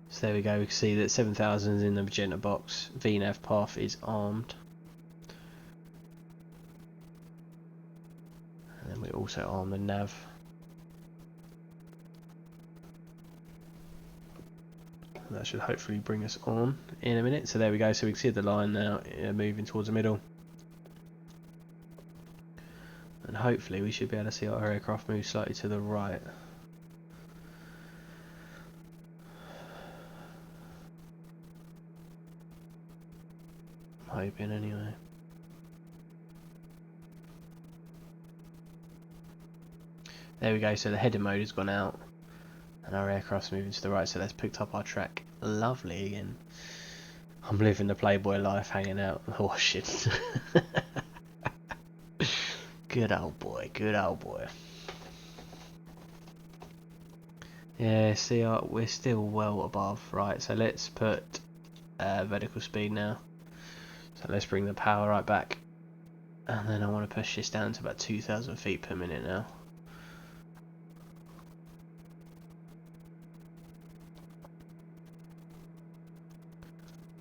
So there we go, we can see that 7,000 is in the magenta box, VNAV path is armed. And then we also arm the nav. That should hopefully bring us on in a minute. So there we go, so we can see the line now moving towards the middle. And hopefully we should be able to see our aircraft move slightly to the right. I'm hoping anyway. There we go, so the header mode has gone out and our aircraft's moving to the right, so that's picked up our track. Lovely again. I'm living the Playboy life, hanging out and washing. Good old boy, good old boy. Yeah, see, we're still well above, right? So let's put vertical speed now. So let's bring the power right back. And then I want to push this down to about 2,000 feet per minute now.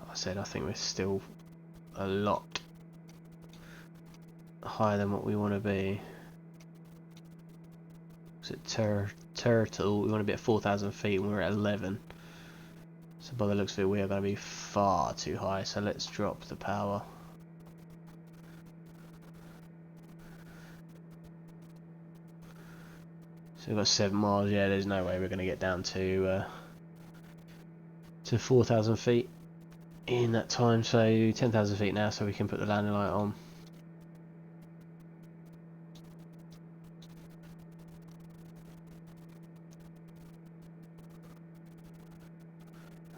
Like I said, I think we're still a lot higher than what we want to be. Was it turtle? We want to be at 4,000 feet and we're at 11. So by the looks of it, we are going to be far too high. So let's drop the power. So we've got 7 miles. Yeah, there's no way we're going to get down to 4,000 feet in that time. So 10,000 feet now, so we can put the landing light on.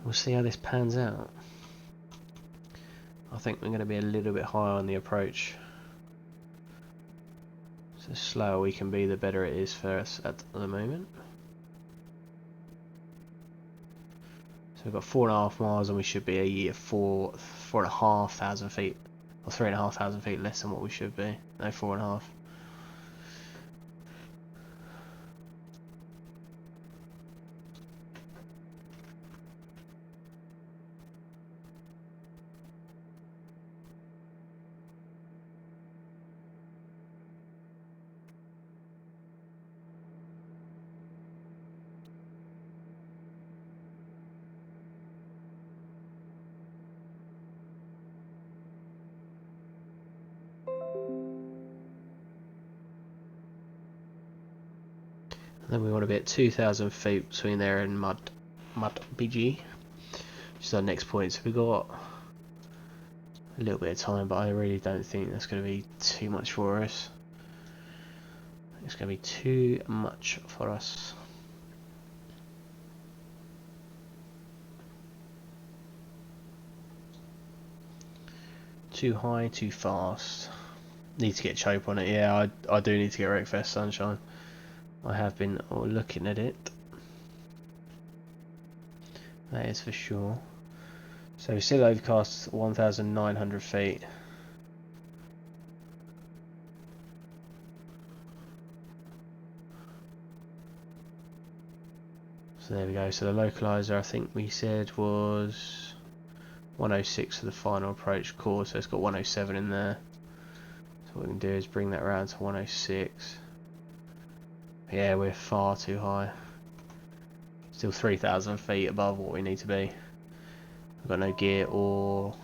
We'll see how this pans out. I think we're going to be a little bit higher on the approach. So the slower we can be, the better it is for us at the moment. So we've got 4.5 miles and we should be 4,500 feet, or 3,500 feet less than what we should be. No, 4.5. Then we want to be at 2,000 feet between there and Mud BG, which is our next point. So we've got a little bit of time, but I really don't think that's going to be too much for us. It's going to be too much for us. Too high, too fast. Need to get chope on it. Yeah, I do need to get Wreckfest Sunshine. I have been looking at it. That is for sure. So still overcast 1,900 feet. So there we go. So the localizer I think we said was 106 for the final approach course. So it's got 107 in there. So what we can do is bring that around to 106. Yeah, we're far too high. Still 3,000 feet above what we need to be. I've got no gear or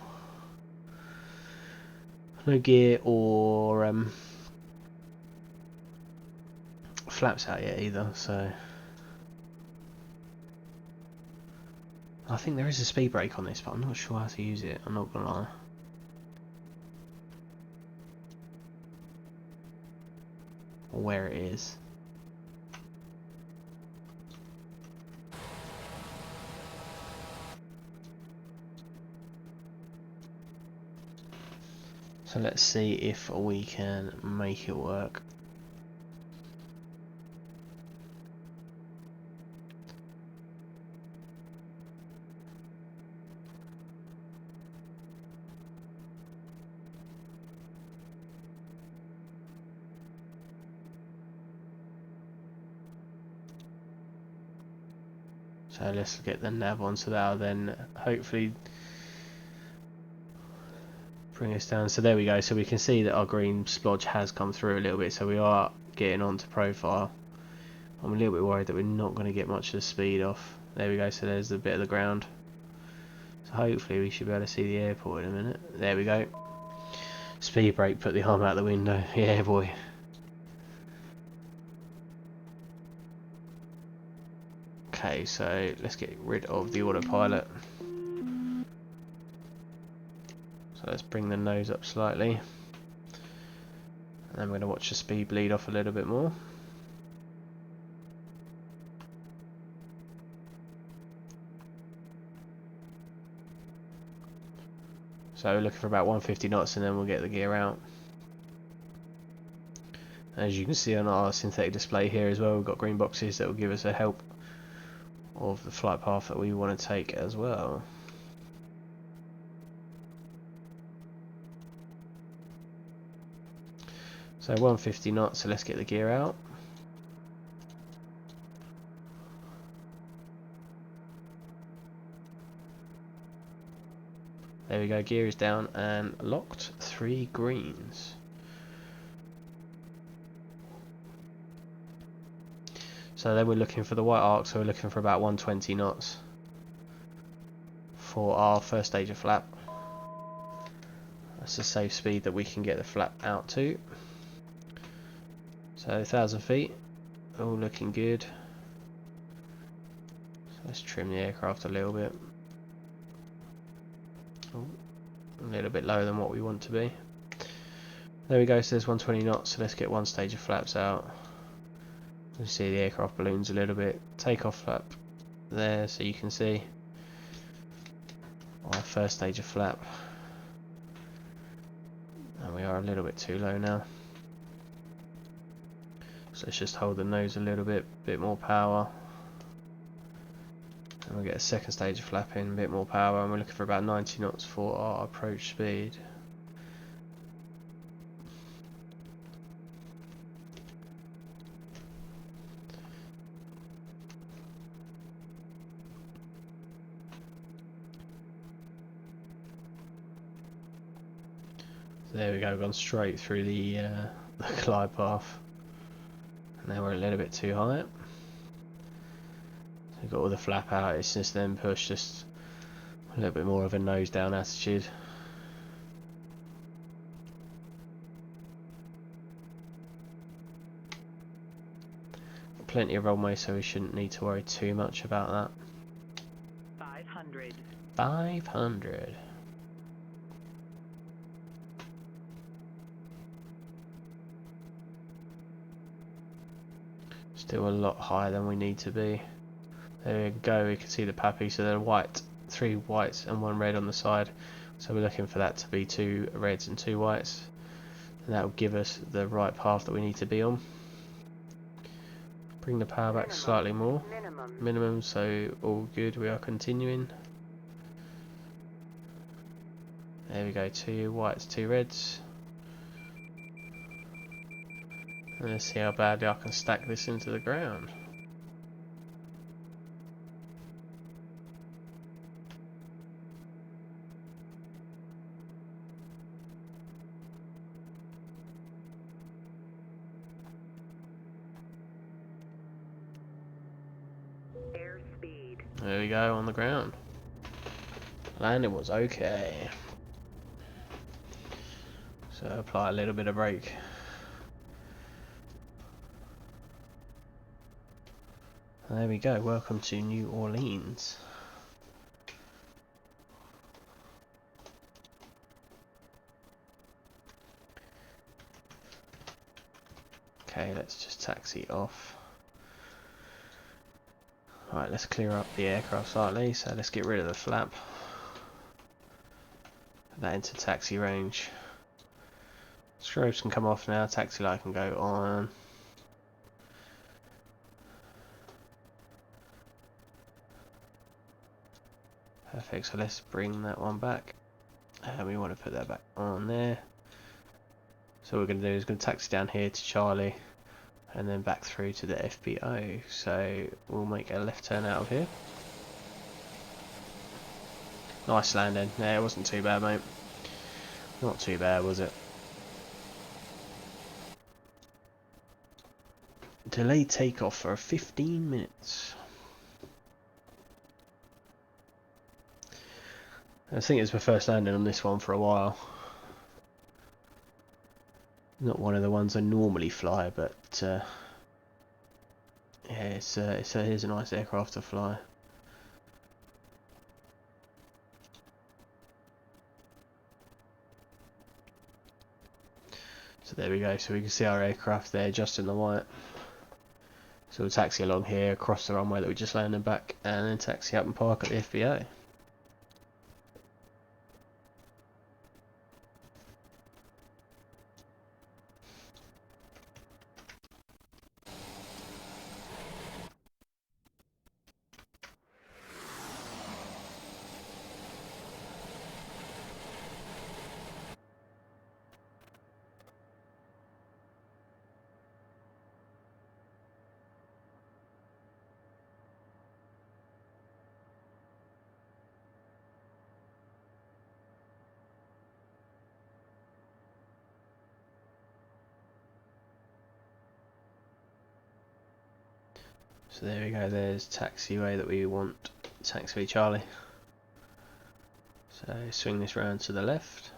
flaps out yet either. So I think there is a speed brake on this, but I'm not sure how to use it. I'm not gonna lie. Or where it is. So let's see if we can make it work. So let's get the nav onto that, then hopefully bring us down. So there we go. So we can see that our green splodge has come through a little bit. So we are getting onto profile. I'm a little bit worried that we're not going to get much of the speed off. There we go. So there's a bit of the ground. So hopefully we should be able to see the airport in a minute. There we go. Speed brake put the arm out the window. Yeah, boy. Okay, so let's get rid of the autopilot. So let's bring the nose up slightly. And then we're going to watch the speed bleed off a little bit more. So we're looking for about 150 knots and then we'll get the gear out. As you can see on our synthetic display here as well, we've got green boxes that will give us a help of the flight path that we want to take as well. So 150 knots, so let's get the gear out. There we go, gear is down and locked, 3 greens. So then we're looking for the white arc, so we're looking for about 120 knots for our first stage of flap. That's a safe speed that we can get the flap out to. So 1,000 feet, all looking good. So let's trim the aircraft a little bit. Oh, a little bit lower than what we want to be. There we go, so there's 120 knots, so let's get one stage of flaps out. You see the aircraft balloons a little bit. Takeoff flap there, so you can see our first stage of flap. And we are a little bit too low now. So let's just hold the nose a little bit more power. And we'll get a second stage of flapping, a bit more power, and we're looking for about 90 knots for our approach speed. There we go, we've gone straight through the glide path. And now we're a little bit too high. So we've got all the flap out, it's just then push just a little bit more of a nose down attitude. Plenty of runway, so we shouldn't need to worry too much about that. 500. 500. Still a lot higher than we need to be. There we go, we can see the pappy, so they're white, 3 whites and 1 red on the side. So we're looking for that to be 2 reds and 2 whites. And that will give us the right path that we need to be on. Bring the power back slightly more. Minimum, so all good, we are continuing. There we go, 2 whites, 2 reds. And let's see how badly I can stack this into the ground. Airspeed. There we go, on the ground. Landing was okay. So apply a little bit of brake. There we go, welcome to New Orleans. Okay, let's just taxi off. Right, let's clear up the aircraft slightly, so let's get rid of the flap. Put that into taxi range. Strobes can come off now, taxi light can go on. Perfect, so let's bring that one back. And we want to put that back on there. So what we're going to do is going to taxi down here to Charlie and then back through to the FBO. So we'll make a left turn out of here. Nice landing. Yeah, it wasn't too bad, mate. Not too bad, was it? Delayed takeoff for 15 minutes. I think it's my first landing on this one for a while. Not one of the ones I normally fly, but yeah, here's a nice aircraft to fly. So there we go, so we can see our aircraft there just in the white. So we'll taxi along here, across the runway that we just landed back, and then taxi up and park at the FBO. So there we go, there's taxiway that we want, taxiway Charlie. So swing this round to the left.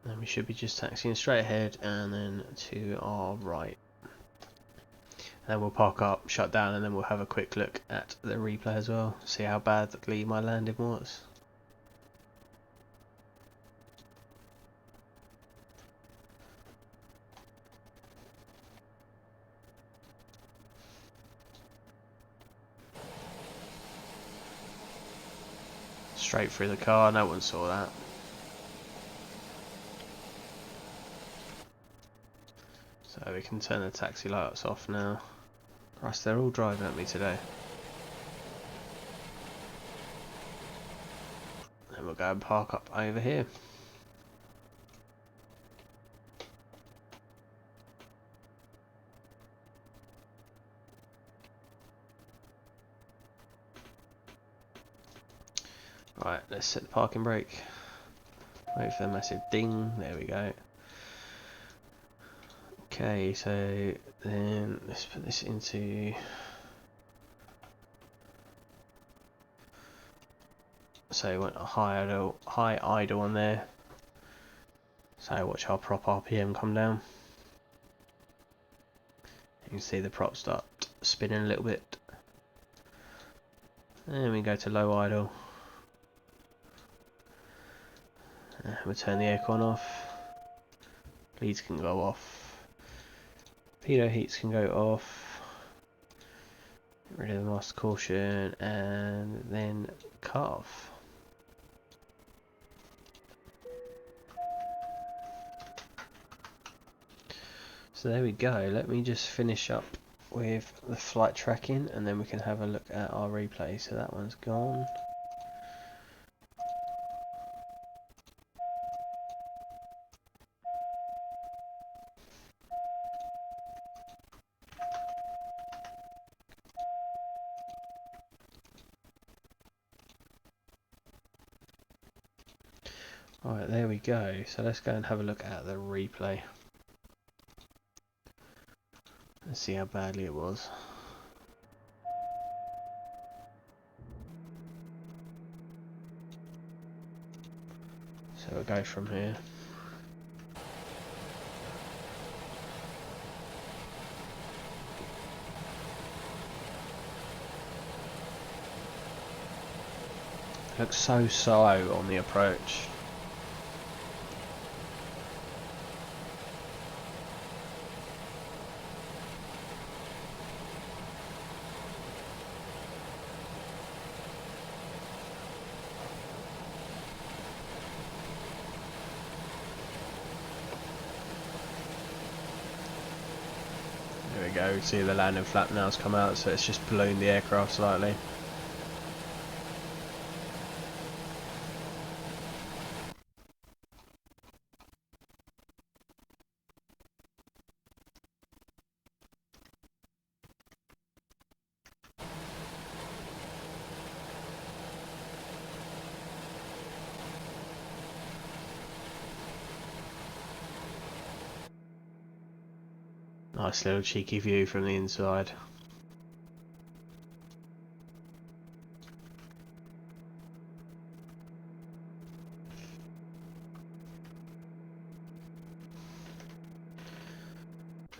And we should be just taxiing straight ahead and then to our right. And then we'll park up, shut down, and then we'll have a quick look at the replay as well. See how badly my landing was. Straight through the car, no one saw that. So we can turn the taxi lights off now. Christ, they're all driving at me today. And we'll go and park up over here. Right, let's set the parking brake. Wait for the massive ding. There we go. Okay, so then let's put this into. So we want a high idle on there. So watch our prop RPM come down. You can see the prop start spinning a little bit. And we go to low idle. We'll turn the aircon off. Leads can go off. Pitot heats can go off. Get rid of the master caution and then cut off. So there we go. Let me just finish up with the flight tracking and then we can have a look at our replay. So that one's gone. Alright, there we go. So let's go and have a look at the replay. Let's see how badly it was. So we'll go from here. Looks so slow on the approach. There we go, see the landing flap now's come out, so it's just ballooned the aircraft slightly. Nice little cheeky view from the inside.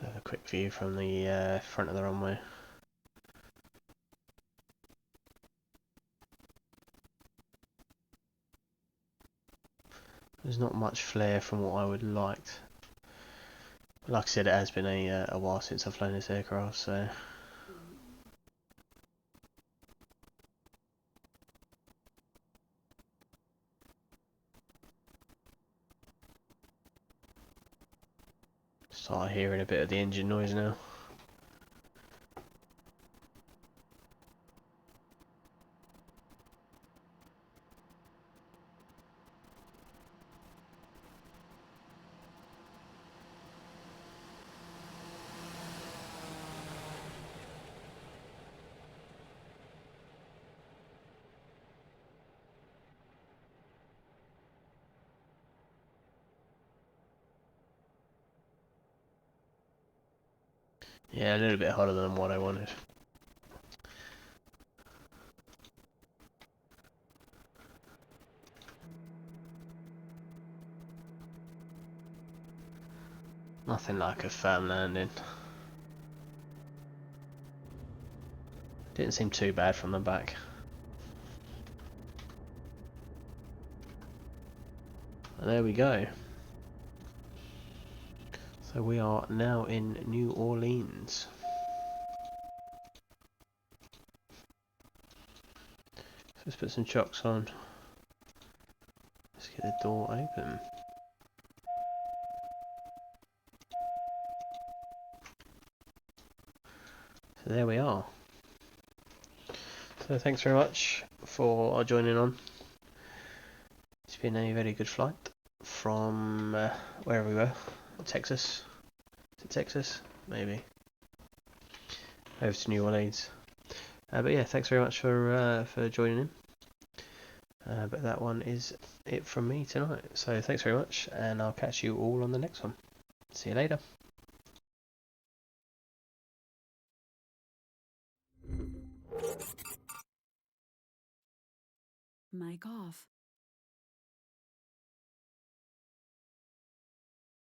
A quick view from the front of the runway. There's not much flare from what I would have liked. Like I said, it has been a while since I've flown this aircraft, so start hearing a bit of the engine noise now. Yeah, a little bit hotter than what I wanted. Nothing like a firm landing. Didn't seem too bad from the back. And there we go. So we are now in New Orleans. So let's put some chocks on. Let's get the door open. So there we are. So thanks very much for joining on. It's been a very good flight from wherever we were. Texas. Is it Texas? Maybe. Over to New Orleans. But yeah, thanks very much for joining in. But that one is it from me tonight. So thanks very much, and I'll catch you all on the next one. See you later. Mic off.